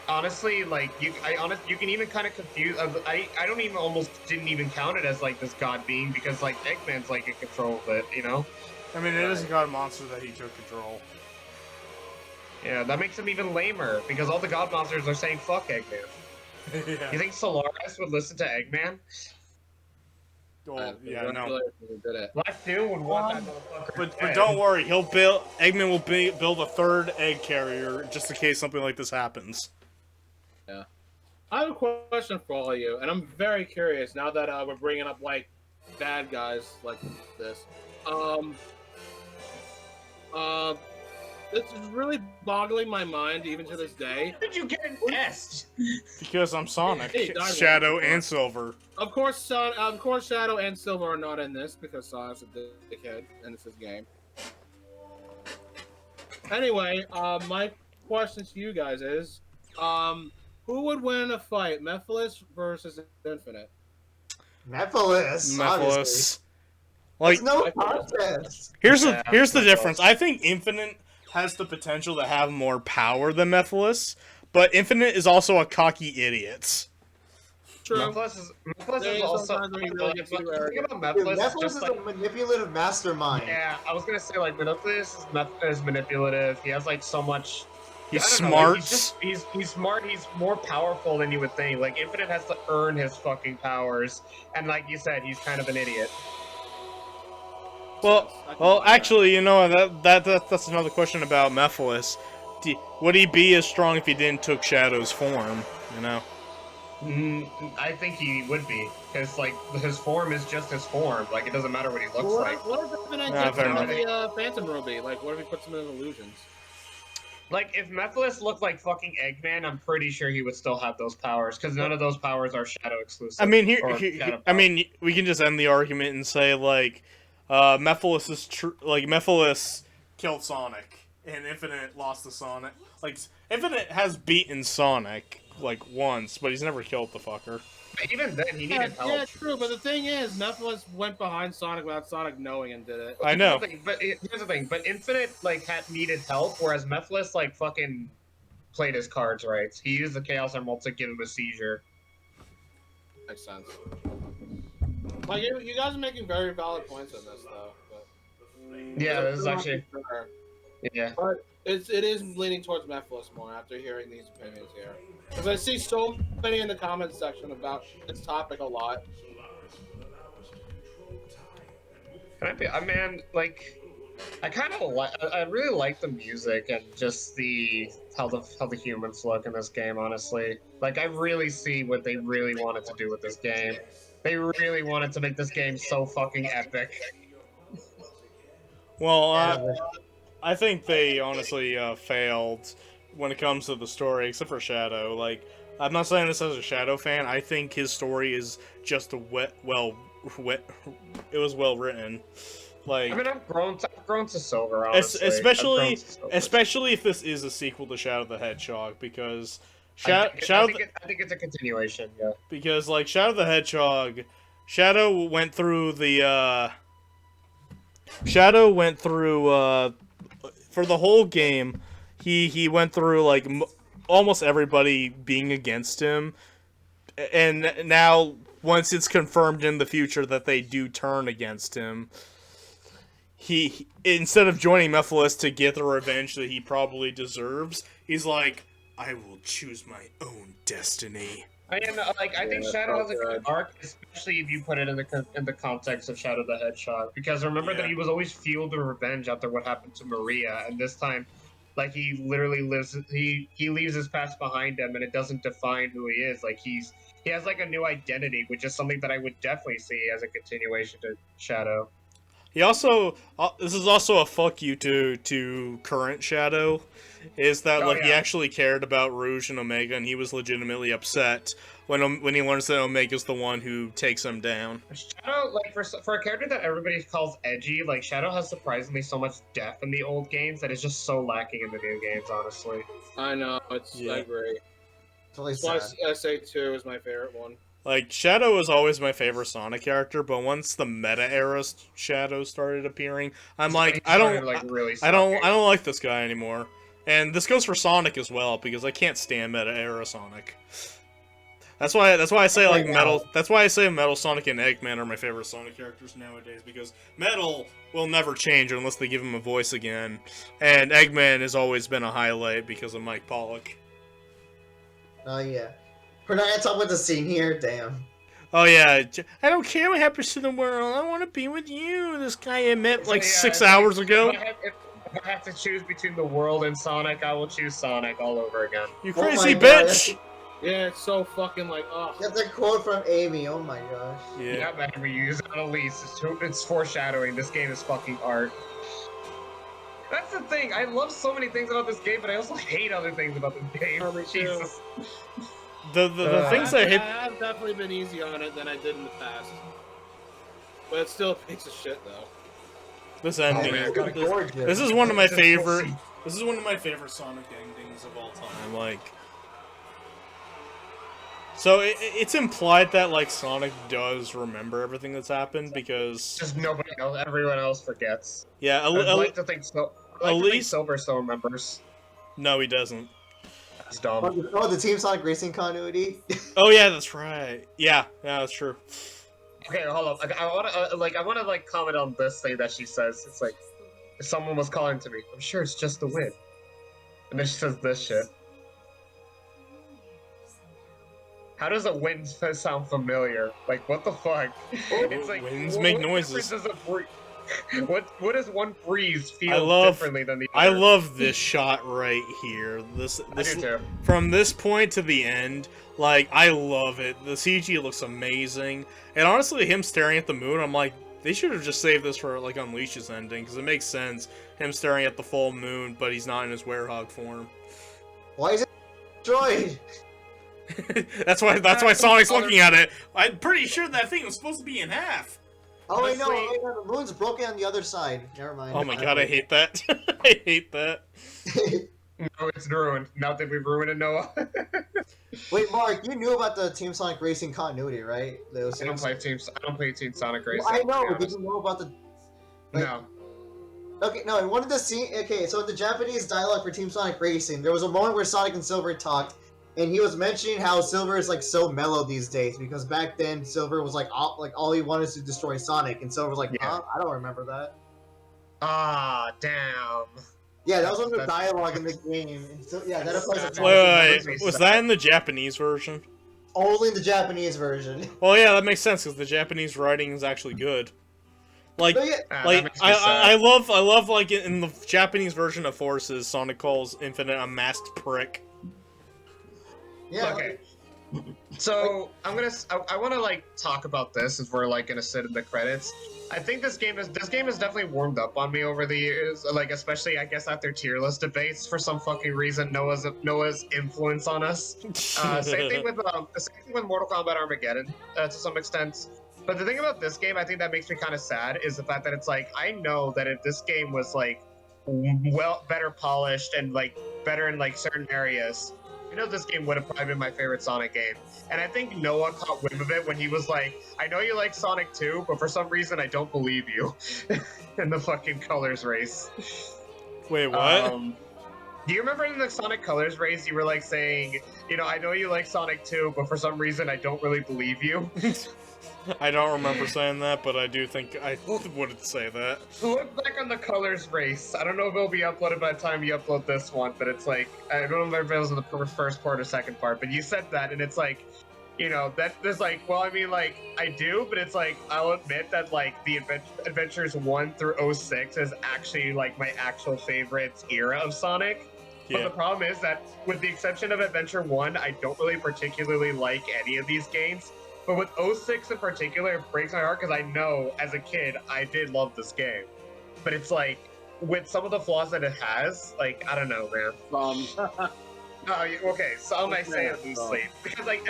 Honestly, like you can even kind of confuse. I don't even didn't even count it as like this god being because like Eggman's like in control of it, you know. I mean, it is a god monster that he took control. Yeah, that makes him even lamer because all the god monsters are saying fuck Eggman. Yeah. You think Solaris would listen to Eggman? Oh, yeah, no. Black Doom would want that motherfucker. But dead. don't worry, Eggman will build a third egg carrier just in case something like this happens. Yeah. I have a question for all of you, and I'm very curious now that we're bringing up like bad guys like this. This is really boggling my mind even to this day. How did you get an S? Because I'm Sonic, Hey, Dynamo. Shadow, and Silver. Of course, Shadow and Silver are not in this because Sonic's a dickhead and it's his game. Anyway, my question to you guys is, who would win a fight, Mephiles versus Infinite? Mephiles. Mephiles. Like, There's no contest. here's the Mephiles. difference. I think Infinite has the potential to have more power than Mephiles, but Infinite is also a cocky idiot. True. Mephiles is They also. sometimes really get too The thing arrogant. about Dude, Mephiles is Mephiles just is like. a manipulative mastermind. Yeah, I was gonna say like Mephiles is manipulative. He has like so much. He's I don't know, smart. like, he's smart. He's more powerful than you would think. Like Infinite has to earn his fucking powers, and like you said, he's kind of an idiot. Well, actually, you know that's another question about Mephiles. Would he be as strong if he didn't took Shadow's form? You know. I think he would be, because like his form is just his form. Like it doesn't matter what he looks like. What if Infinite Nah, takes fair him enough. the Phantom Ruby? Like, what if he puts him in illusions? Like if Mephiles looked like fucking Eggman, I'm pretty sure he would still have those powers, because none of those powers are Shadow exclusive. I mean, Shadow I mean, we can just end the argument and say like, Mephiles is Mephiles killed Sonic, and Infinite lost to Sonic. Like, Infinite has beaten Sonic like once, but he's never killed the fucker. Even then, he needed help. Yeah, true. But the thing is, Mephiles went behind Sonic without Sonic knowing and did it. I know. But here's the thing. But Infinite like had needed help, whereas Mephiles like fucking played his cards right. He used the Chaos Emerald to give him a seizure. Makes sense. Like you guys are making very valid points on this, though. But... Yeah, this is actually. Yeah. But it is leaning towards Mephiles more after hearing these opinions here. Because I see so many in the comments section about this topic a lot. I mean, like, I really like the music and just how the humans look in this game. Honestly, like, I really see what they really wanted to do with this game. They really wanted to make this game so fucking epic. Well, I think they honestly failed when it comes to the story, except for Shadow. Like, I'm not saying this as a Shadow fan. I think his story is just it was well written. Like, I mean, I've grown to Silver, honestly. Especially if this is a sequel to Shadow the Hedgehog, because I think it's a continuation. Yeah. Because like Shadow the Hedgehog, Shadow went through for the whole game. He went through like almost everybody being against him, and now once it's confirmed in the future that they do turn against him, he instead of joining Mephiles to get the revenge that he probably deserves, he's like, I will choose my own destiny. I think Shadow has a good arc, especially if you put it in the context of Shadow the Hedgehog. Because remember that he was always fueled with revenge after what happened to Maria, and this time, like, he literally leaves his past behind him, and it doesn't define who he is. Like, he has like a new identity, which is something that I would definitely see as a continuation to Shadow. He also this is also a fuck you to current Shadow, is that he actually cared about Rouge and Omega, and he was legitimately upset when he learns that Omega's the one who takes him down. Shadow, like, for a character that everybody calls edgy, like, Shadow has surprisingly so much depth in the old games that is just so lacking in the new games, honestly. I know, I agree. Totally Plus, SA2 is my favorite one. Like, Shadow was always my favorite Sonic character, but once the meta era Shadow started appearing, I'm like, I don't like this guy anymore. And this goes for Sonic as well, because I can't stand meta era Sonic. That's why I say like Metal. That's why I say Metal Sonic and Eggman are my favorite Sonic characters nowadays, because Metal will never change unless they give him a voice again, and Eggman has always been a highlight because of Mike Pollock. Oh yeah. We're not gonna talk about the scene here, damn. Oh yeah, I don't care what happens to the world. I want to be with you. This guy I met like 6 hours ago. If I have to choose between the world and Sonic, I will choose Sonic all over again. You crazy bitch! Yeah, it's so fucking like, oh. That's a quote from Amy. Oh my gosh. Yeah, man, we use it on Elise. It's foreshadowing. This game is fucking art. That's the thing. I love so many things about this game, but I also hate other things about this game. Jesus. The things I hate. I have definitely been easy on it than I did in the past, but it's still a piece of shit though. This ending. This is one of my favorite. This is one of my favorite Sonic endings of all time. Like, so it's implied that like Sonic does remember everything that's happened because just nobody else, everyone else forgets. Yeah, I'd like to think so. At least Silver still remembers. No, he doesn't. That's dumb. Oh, the Team Sonic Racing continuity. Oh yeah, that's right. Yeah, that's true. Okay, hold up. I wanna comment on this thing that she says. It's like, if someone was calling to me, I'm sure it's just the wind. And then she says this shit. How does a wind sound familiar? Like, what the fuck? It's like, winds make noises. What does one breeze feel differently than the other? I love this shot right here. This I do too. From this point to the end, like, I love it. The CG looks amazing, and honestly, him staring at the moon, I'm like, they should have just saved this for like Unleash's ending, because it makes sense. Him staring at the full moon, but he's not in his werehog form. Why is it destroyed? that's why Sonic's looking at it. I'm pretty sure that thing was supposed to be in half. Oh, I know. The moon's broken on the other side. Never mind. Oh my god, I hate that. I hate that. No, it's ruined. Now that we've ruined it, Noah. Wait, Mark, you knew about the Team Sonic Racing continuity, right? I don't play Team Sonic Racing. Well, I know, to be but did honest. you know about the? Like, No. Okay, no, in one of the scene. Okay, so in the Japanese dialogue for Team Sonic Racing, there was a moment where Sonic and Silver talked, and he was mentioning how Silver is like so mellow these days because back then Silver was like all he wanted to destroy Sonic, and Silver was like, Yeah. huh? I don't remember that. Ah, damn. Yeah, that was one of the That's- dialogue in the game. And so, yeah, that applies to Wait, Sonic. Wait, was that in the Japanese version? Only in the Japanese version. Well, yeah, that makes sense because the Japanese writing is actually good. Like, But yeah, that like makes me sad. I love like in the Japanese version of Forces, Sonic calls Infinite a masked prick. yeah. Okay. So I want to like talk about this as we're like gonna sit in the credits. I think this game has definitely warmed up on me over the years. Like especially I guess after tier list debates for some fucking reason Noah's influence on us. Same thing with Mortal Kombat Armageddon to some extent. But the thing about this game, I think that makes me kind of sad, is the fact that it's like I know that if this game was like better polished and like better in like certain areas, I know this game would have probably been my favorite Sonic game. And I think Noah caught wind of it when he was like, I know you like Sonic 2, but for some reason I don't believe you in the fucking Colors race. Wait, what? Do you remember in the Sonic Colors race, you were like saying, you know, I know you like Sonic 2, but for some reason I don't really believe you? I don't remember saying that, but I do think I would say that. Look back on the Colors race. I don't know if it'll be uploaded by the time you upload this one, but it's like, I don't remember if it was in the first part or second part, but you said that, and it's like, you know, that there's like, well, I mean, like, I do, but it's like, I'll admit that, like, the Adventures 1 through 06 is actually, like, my actual favorite era of Sonic. But the problem is that, with the exception of Adventure 1, I don't really particularly like any of these games. But with 06 in particular, it breaks my heart because I know, as a kid, I did love this game. But it's like, with some of the flaws that it has, like, I don't know, man. Okay, so I might say it loosely. Because, like,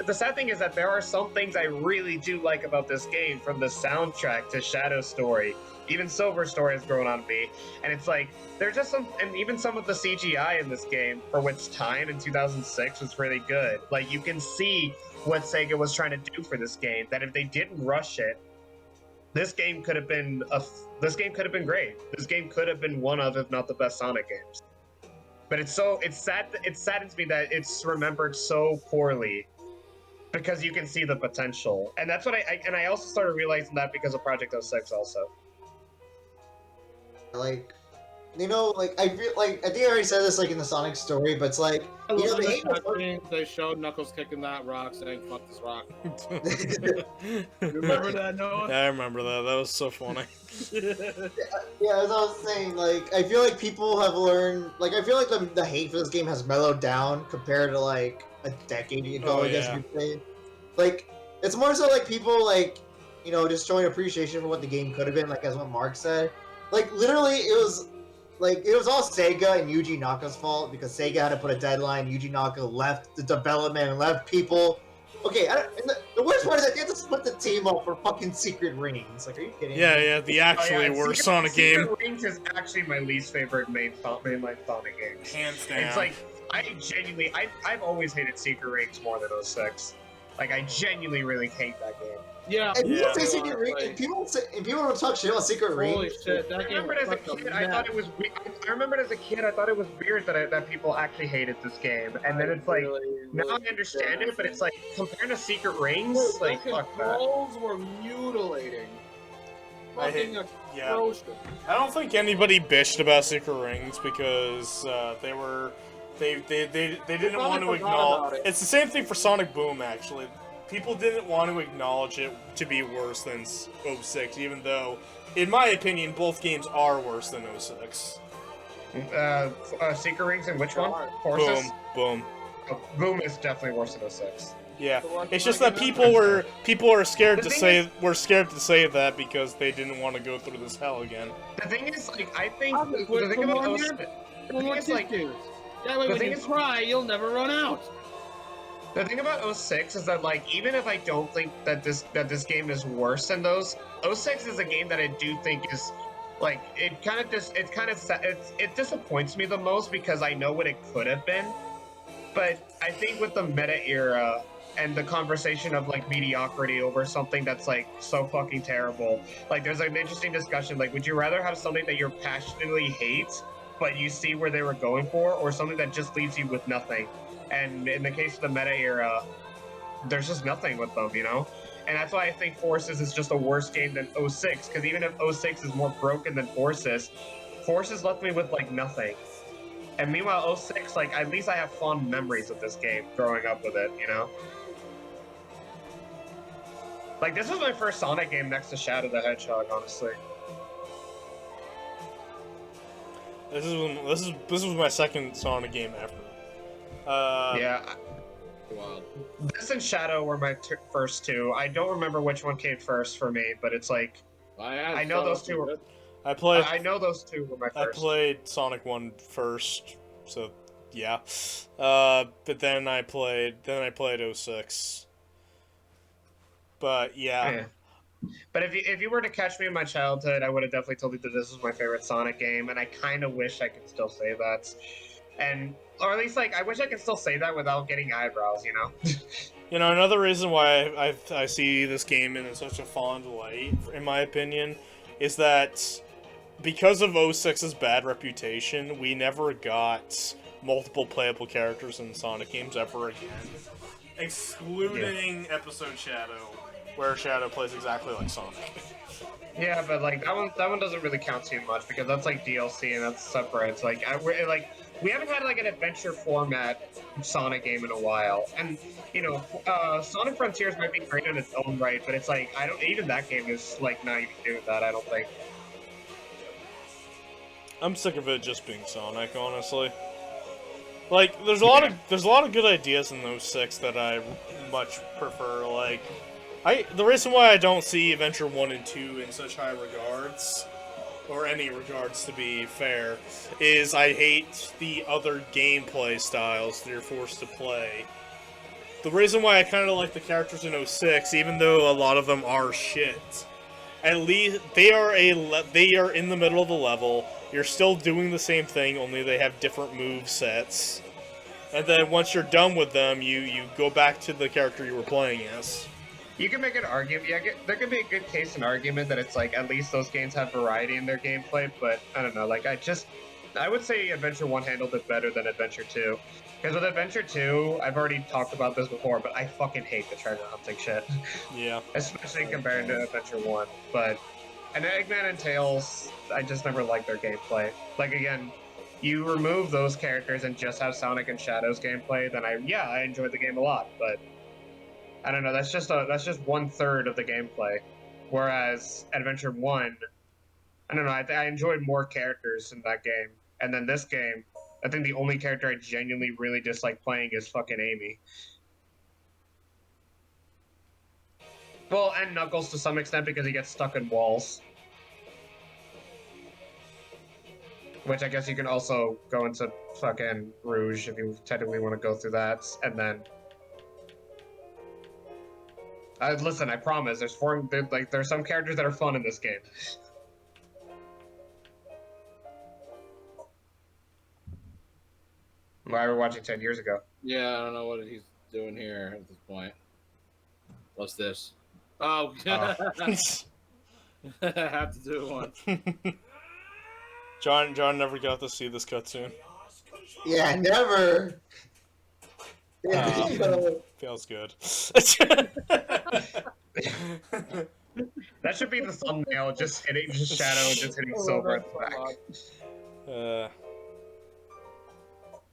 the sad thing is that there are some things I really do like about this game, from the soundtrack to Shadow Story. Even Silver Story has grown on me. And it's like, there's just some, and even some of the CGI in this game, for which time in 2006 was really good. Like, you can see what Sega was trying to do for this game, that if they didn't rush it, this game could have been great. This game could have been one of, if not the best Sonic games. But it saddens me that it's remembered so poorly, because you can see the potential. And that's what I also started realizing that because of Project 06 also. Like, you know, like I feel like I think I already said this like in the Sonic story, but it's like I you know love the the hate was- cutscene. They showed Knuckles kicking that rock, saying "fuck this rock." Remember that, Noah? Yeah, I remember that. That was so funny. Yeah, as I was saying, like I feel like people have learned. Like I feel like the hate for this game has mellowed down compared to like a decade ago. Oh, I guess yeah. you could say. Like it's more so like people like you know just showing appreciation for what the game could have been. Like as what Mark said. Like literally, it was all Sega and Yuji Naka's fault because Sega had to put a deadline. Yuji Naka left the development and left people. Okay, and the worst part is that they had to split the team up for fucking Secret Rings. Like, are you kidding? Yeah, me? yeah, the actually worst Sonic game. Secret Rings is actually my least favorite mainline Sonic game. Hands down. It's like, I've always hated Secret Rings more than 06. Like, I genuinely really hate that game. Yeah. And people Yeah. say Secret Rings, and people will talk shit about Secret Holy Rings. shit! That I game remember it as a was kid. I thought it was weird. I remember it as a kid. I thought it was weird that people actually hated this game. And then it's like, now I understand it, but it's like, compared to Secret Rings, like, the fuck that. controls were mutilating. I hate- Fucking yeah. atrocious. I don't think anybody bitched about Secret Rings because they didn't want to forgot acknowledge. about it. It's the same thing for Sonic Boom actually. People didn't want to acknowledge it to be worse than 06, even though, in my opinion, both games are worse than 06. Secret Rings and which one? Boom, Forces? boom. Oh, Boom is definitely worse than 06. Yeah, The one it's just Sonic that game? people are scared The to thing say we're scared to say that because they didn't want to go through this hell again. The thing is, like, I think I'm the thing come about on, 06, man. the thing is, like, that way the when thing you is- cry, you'll never run out. the thing about 06 is that, like, even if I don't think that this game is worse than those, 06 is a game that I do think is Like it it disappoints me the most because I know what it could have been. But I think with the meta era and the conversation of like mediocrity over something that's like so fucking terrible, like there's an interesting discussion. Like, would you rather have something that you passionately hate, but you see where they were going for, or something that just leaves you with nothing? And in the case of the meta era, there's just nothing with them, you know? And that's why I think Forces is just a worse game than 06, because even if 06 is more broken than Forces, Forces left me with like nothing. And meanwhile, 06, like, at least I have fond memories of this game growing up with it, you know? Like, this was my first Sonic game next to Shadow the Hedgehog, honestly. This was my second Sonic game ever. Yeah. Wild. This and Shadow were my first two. I don't remember which one came first for me, but it's like, I know those two were... I know those two were my first. I played Sonic 1 first, so yeah. But then I played 06. But yeah. But if you were to catch me in my childhood, I would have definitely told you that this was my favorite Sonic game, and I kind of wish I could still say that. Or at least, like, I wish I could still say that without getting eyebrows, you know? You know, another reason why I see this game in such a fond light, in my opinion, is that because of 06's bad reputation, we never got multiple playable characters in Sonic games ever again. Excluding Episode Shadow, where Shadow plays exactly like Sonic. Yeah, but like that one doesn't really count too much because that's like DLC and that's separate. It's like we haven't had like an adventure format Sonic game in a while, and you know, Sonic Frontiers might be great in its own right, but it's like even that game is like not even doing that. I don't think. I'm sick of it just being Sonic, honestly. Like, there's a lot of good ideas in those 6 that I much prefer. Like, the reason why I don't see Adventure 1 and 2 in such high regards, or any regards to be fair, is I hate the other gameplay styles that you're forced to play. The reason why I kind of like the characters in 06, even though a lot of them are shit, at least they are in the middle of the level. You're still doing the same thing, only they have different move sets. And then once you're done with them, you go back to the character you were playing as. You can make an argument. Yeah, there could be a good case and argument that it's like at least those games have variety in their gameplay. But I don't know. Like I would say Adventure 1 handled it better than Adventure 2. Because with Adventure 2, I've already talked about this before, but I fucking hate the treasure hunting shit. Yeah. Especially compared to Adventure 1. And Eggman and Tails, I just never liked their gameplay. Like, again, you remove those characters and just have Sonic and Shadow's gameplay, then I enjoyed the game a lot, but I don't know, that's just 1/3 of the gameplay. Whereas Adventure 1, I don't know, I enjoyed more characters in that game. And then this game, I think the only character I genuinely really dislike playing is fucking Amy. Well, and Knuckles to some extent because he gets stuck in walls. Which I guess you can also go into fucking Rouge if you technically want to go through that, and then... listen, I promise, there's some characters that are fun in this game. Why were we watching 10 years ago? Yeah, I don't know what he's doing here at this point. What's this? Oh, I have to do one. John never got to see this cutscene. Yeah, never. Yeah, Feels good. That should be the thumbnail, just Shadow, just hitting Silver at the back.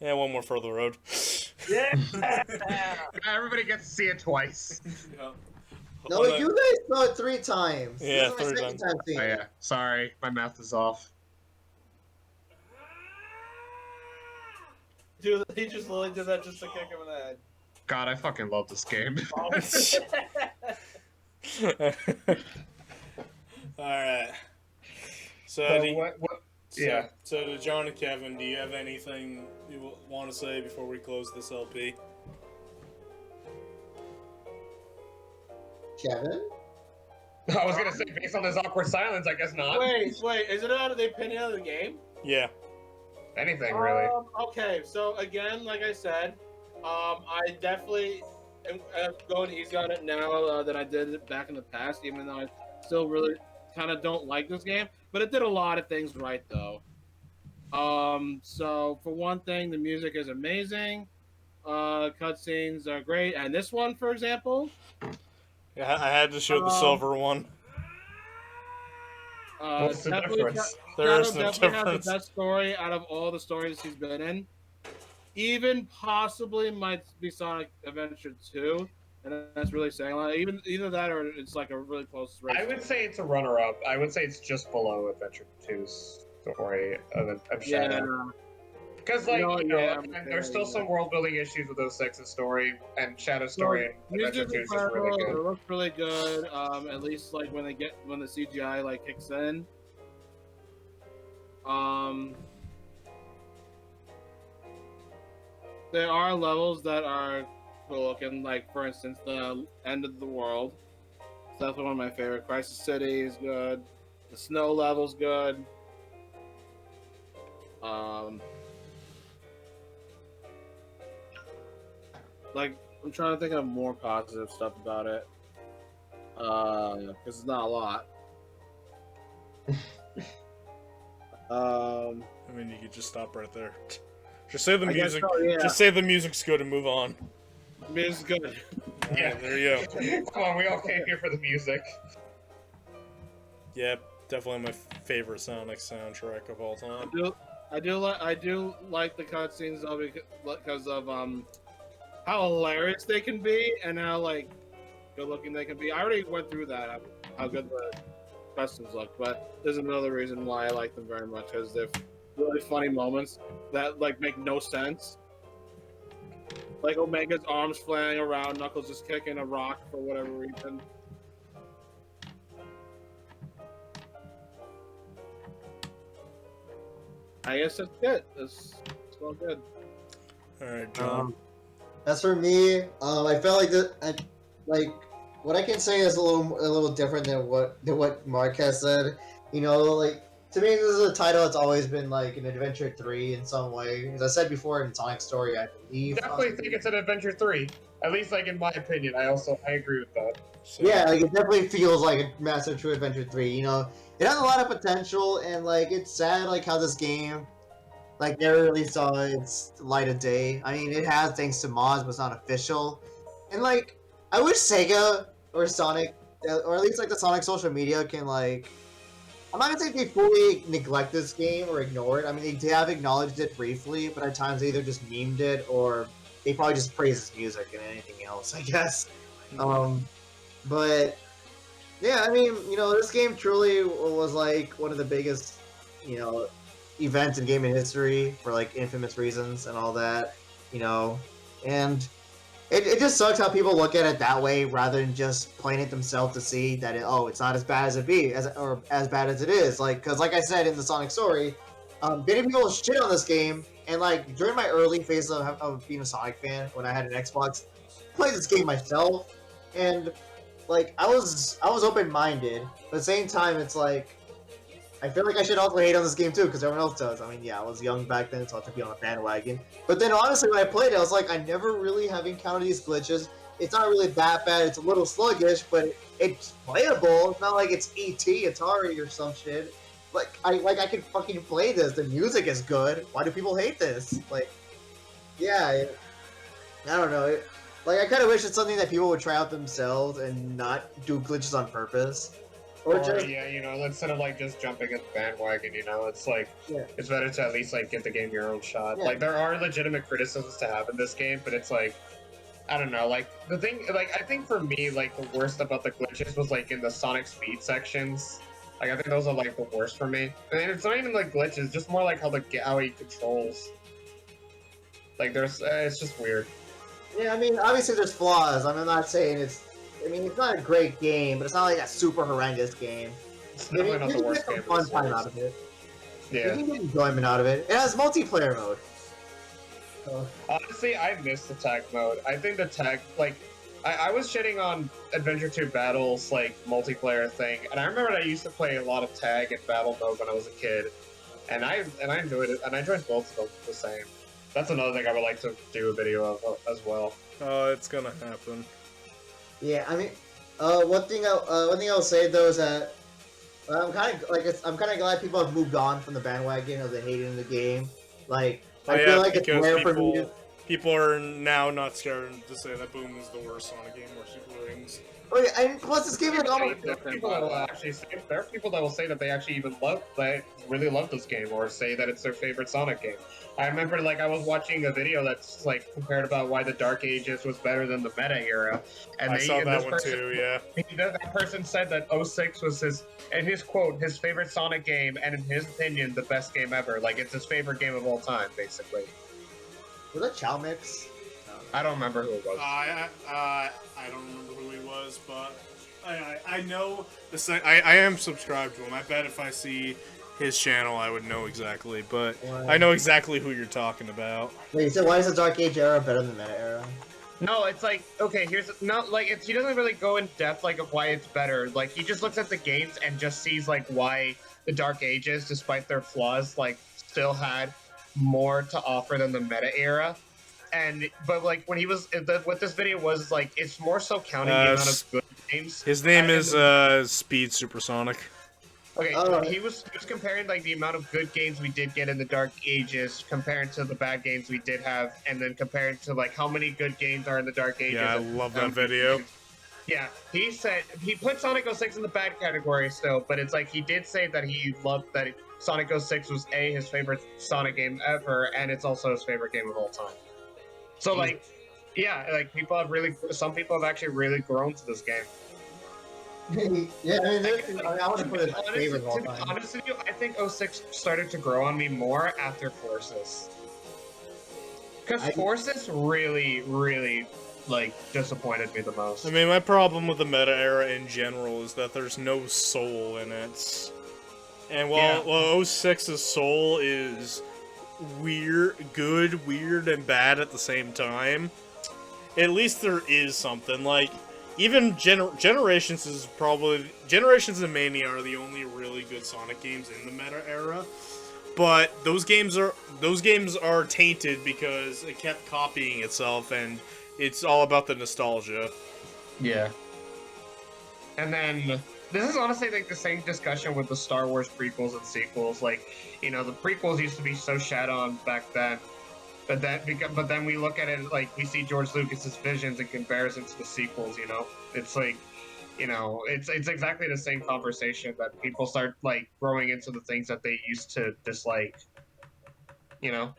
Yeah, one more for the road. Yeah! Everybody gets to see it twice. Yeah. no, you guys saw it 3 times. Yeah, this is my 3 second times. time seeing Oh, it. yeah. Sorry, my math is off. Dude, he just literally did that just to kick him in the head. God, I fucking love this game. Alright. So, Yeah. So to John and Kevin, do you have anything you want to say before we close this LP? Kevin? I was gonna say, based on this awkward silence, I guess not. Wait, is it out of the opinion of the game? Yeah. Anything, really. Okay, so again, like I said, I definitely am going easy on it now than I did it back in the past, even though I still really kind of don't like this game. But it did a lot of things right, though. So for one thing, the music is amazing. Cutscenes are great, and this one, for example, Yeah, I had to show the silver one. What's the difference? There is no definitely has difference. the best story out of all the stories he's been in. Even possibly might be Sonic Adventure 2, and that's really saying a lot. Either that or it's like a really close race. I would say it's a runner-up. I would say it's just below Adventure 2's story of Shadow. Because, like, there's still some world-building issues with 06's story, and Shadow's story and Adventure 2 is just really good. It looks really good, at least, like, when the CGI, like, kicks in. There are levels that are cool looking, like, for instance, the End of the World. It's definitely one of my favorite. Crisis City is good. The snow level's good. Like, I'm trying to think of more positive stuff about it. Because it's not a lot. I mean, you could just stop right there. Just say the I guess music. so, yeah. Just say the music's good and move on. Music's good. Yeah, there you go. Come on, we all came here for the music. Yeah, definitely my favorite Sonic soundtrack of all time. I do like the cutscenes though because of how hilarious they can be and how like good looking they can be. I already went through that, how good the customs look, but there's another reason why I like them very much, because they're really funny moments that like make no sense. Like Omega's arms flailing around, Knuckles just kicking a rock for whatever reason. I guess that's it. It's all good. Alright, John. As for me, I felt like like what I can say is a little different than what Mark has said. You know, like to me, this is a title that's always been like an Adventure 3 in some way. As I said before in Sonic Story, I believe. Definitely think it's an Adventure 3. At least, like in my opinion, I agree with that. So, Yeah, like it definitely feels like a massive True Adventure 3. You know, it has a lot of potential, and like it's sad like how this game like never really saw its light of day. I mean, it has thanks to mods, but it's not official. And like, I wish Sega or Sonic, or at least like the Sonic social media can like. I'm not gonna say they fully neglect this game or ignore it. I mean, they have acknowledged it briefly, but at times they either just memed it or they probably just praise its music and anything else, I guess. But yeah, I mean, you know, this game truly was like one of the biggest, you know, events in gaming history for like infamous reasons and all that, you know, and it just sucks how people look at it that way rather than just playing it themselves to see that it's not as bad as it be or as bad as it is. Like, because like I said in the Sonic story, many people shit on this game, and like during my early phase of being a Sonic fan when I had an Xbox, I played this game myself, and like I was open-minded, but at the same time it's like I feel like I should also hate on this game too, because everyone else does. I mean, yeah, I was young back then, so I took be on a bandwagon. But then honestly, when I played it, I was like, I never really have encountered these glitches. It's not really that bad. It's a little sluggish, but it's playable. It's not like it's E.T., Atari, or some shit. Like I can fucking play this. The music is good. Why do people hate this? Like, yeah, I don't know. Like, I kind of wish it's something that people would try out themselves and not do glitches on purpose. Or yeah, you know, instead of like just jumping at the bandwagon, you know, it's like it's better to at least like give the game your own shot. Yeah. Like there are legitimate criticisms to have in this game, but it's like I don't know, like the thing, like I think for me, like the worst about the glitches was like in the Sonic speed sections. Like I think those are like the worst for me. And it's not even like glitches, just more like how he controls. Like there's, it's just weird. Yeah, I mean, obviously there's flaws. I'm not saying it's. I mean, it's not a great game, but it's not like a super horrendous game. It's definitely not the worst game. You can get some fun time out of it. Yeah. You can get enjoyment out of it. It has multiplayer mode. So. Honestly, I miss the tag mode. I think the tag, like, I was shitting on Adventure 2 Battles, like, multiplayer thing, and I remember I used to play a lot of tag and battle mode when I was a kid, and I enjoyed it, and I enjoyed both of them the same. That's another thing I would like to do a video of as well. Oh, it's gonna happen. Yeah, I mean, one thing I'll say though is that I'm kind of glad people have moved on from the bandwagon of the hating the game. Like, Oh, I yeah, feel like it's because rare for me to. people are now not scared to say that Boom is the worst Sonic game or Super Rings. Oh yeah, and plus this game is almost. There are people that will actually say, there are people that will say that they actually even really love this game, or say that it's their favorite Sonic game. I remember, like, I was watching a video that's like compared about why the Dark Ages was better than the Meta era, and I saw that one too. Yeah. That person said that 06 was in his quote, his favorite Sonic game, and in his opinion, the best game ever. Like, it's his favorite game of all time, basically. Was that Chow Mix? I don't remember who it was. I don't remember who he was, but I know I am subscribed to him. I bet if I see his channel, I would know exactly. But I know exactly who you're talking about. Wait, so why is the Dark Age era better than the Meta era? No, it's like, okay, he doesn't really go in depth, like, of why it's better. Like, he just looks at the games and just sees, like, why the Dark Ages, despite their flaws, like, still had more to offer than the Meta era. But like, when he was, what this video was, like, it's more so counting the amount of good games. His name is Speed Supersonic. Okay, he was comparing, like, the amount of good games we did get in the Dark Ages compared to the bad games we did have, and then comparing to, like, how many good games are in the Dark Ages. Yeah, I love that video. Yeah, he said he put Sonic 06 in the bad category still, but it's like he did say that he loved that Sonic 06 was his favorite Sonic game ever, and it's also his favorite game of all time. So, like, yeah, like, some people have actually really grown to this game. Yeah, I mean, I want to put it as favorite of all To be time. honest with you, I think 06 started to grow on me more after Forces. Because Forces really, really, like, disappointed me the most. I mean, my problem with the Meta era in general is that there's no soul in it. And while 06's soul is good, weird, and bad at the same time, at least there is something. Like, even Generations and Mania are the only really good Sonic games in the Meta era. But those games are tainted because it kept copying itself, and it's all about the nostalgia. Yeah. And then this is honestly, like, the same discussion with the Star Wars prequels and sequels. Like, you know, the prequels used to be so shat on back then, but then we look at it, like, we see George Lucas's visions in comparison to the sequels. You know, it's like, you know, it's exactly the same conversation that people start, like, growing into the things that they used to dislike. You know,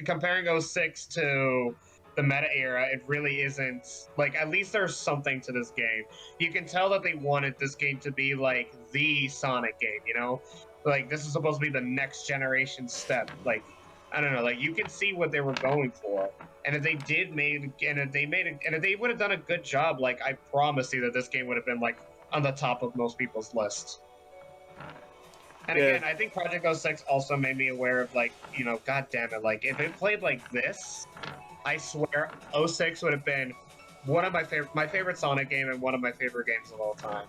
comparing 06 to the Meta era, it really isn't, like, at least there's something to this game. You can tell that they wanted this game to be, like, the Sonic game, you know? Like, this is supposed to be the next generation step. Like, I don't know, like, you can see what they were going for. And if they would have done a good job, like, I promise you that this game would have been, like, on the top of most people's lists. And again, I think Project 06 also made me aware of, like, you know, god damn it, like, if it played like this, I swear 06 would have been one of my favorite Sonic game and one of my favorite games of all time.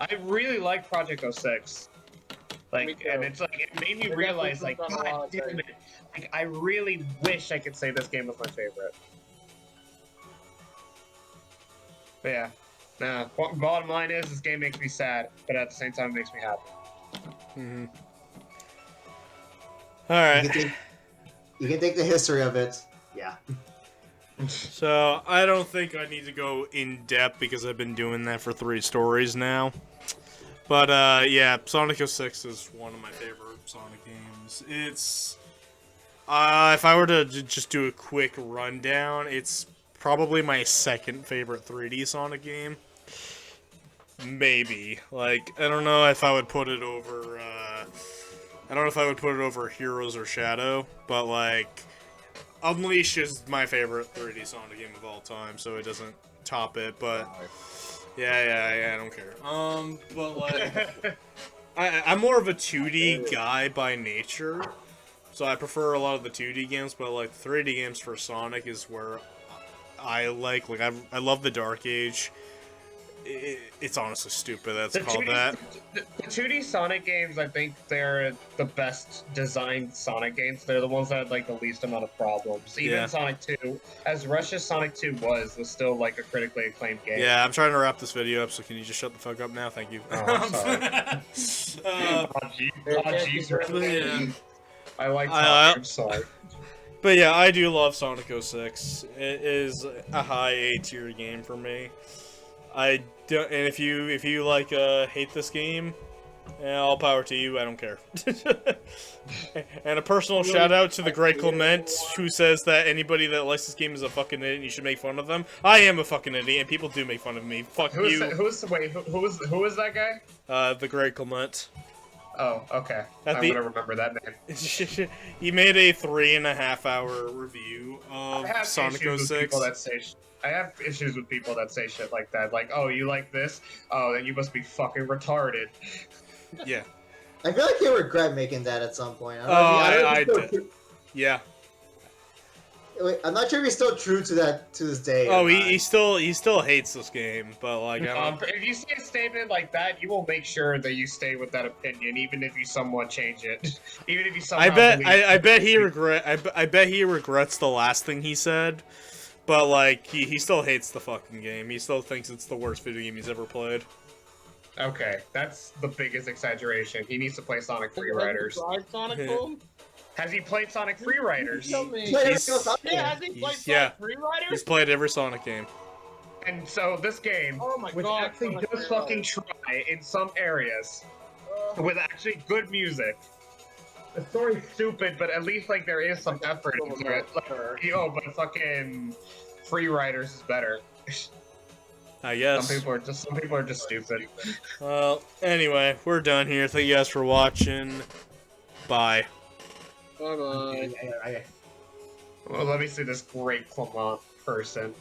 I really like Project 06. Like, and it's like, it made me realize, like, god damn it, like, I really wish I could say this game was my favorite. But yeah, bottom line is, this game makes me sad, but at the same time it makes me happy. Mm-hmm. Alright. You can take the history of it. Yeah. So, I don't think I need to go in depth because I've been doing that for 3 stories now. But, yeah, Sonic 06 is one of my favorite Sonic games. It's, if I were to just do a quick rundown, it's probably my second favorite 3D Sonic game. Maybe. Like, I don't know if I would put it over, Heroes or Shadow, but, like, Unleash is my favorite 3D Sonic game of all time, so it doesn't top it, but yeah, I don't care. But, like, I'm more of a 2D guy by nature, so I prefer a lot of the 2D games, but, like, 3D games for Sonic is where I like I love the Dark Age. It's honestly stupid that's called that. The 2D Sonic games, I think they're the best designed Sonic games. They're the ones that had like the least amount of problems. Even Yeah. Sonic 2, as rushed as Sonic 2 was still like a critically acclaimed game. Yeah, I'm trying to wrap this video up, so can you just shut the fuck up now? Thank you. Oh, I'm sorry. Yeah. I like Sonic, I'm sorry. But yeah, I do love Sonic 06. It is a high A tier game for me. I don't, and if you like hate this game, all power to you. I don't care. And a personal shout out to the Great Clement, who says that anybody that likes this game is a fucking idiot and you should make fun of them. I am a fucking idiot, and people do make fun of me. Fuck Who is you. who is that guy? The Great Clement. Oh, okay. I'm gonna remember that name. He made a 3.5 hour review of Sonic 06. I have issues with people that say shit like that. Like, oh, you like this? Oh, then you must be fucking retarded. Yeah. I feel like he'll regret making that at some point. I did. Yeah. Wait, I'm not sure if he's still true to that to this day. Oh, he still hates this game, but like, if you see a statement like that, you will make sure that you stay with that opinion, even if you somewhat change it. Even if you somehow. I bet he regrets the last thing he said, but like he still hates the fucking game. He still thinks it's the worst video game he's ever played. Okay, that's the biggest exaggeration. He needs to play Sonic Free Riders. Sonic Boom? Has he played Sonic Free Riders? Has he played Sonic Free Riders? He's played every Sonic game. And so this game, which actually does fucking try in some areas, with actually good music. The story's stupid, but at least like there is some effort into it. Like, but fucking Free Riders is better. I guess. Some people are just stupid. Well, anyway, we're done here. Thank you guys for watching. Bye. Bye bye. Well, let me see this great Clement person.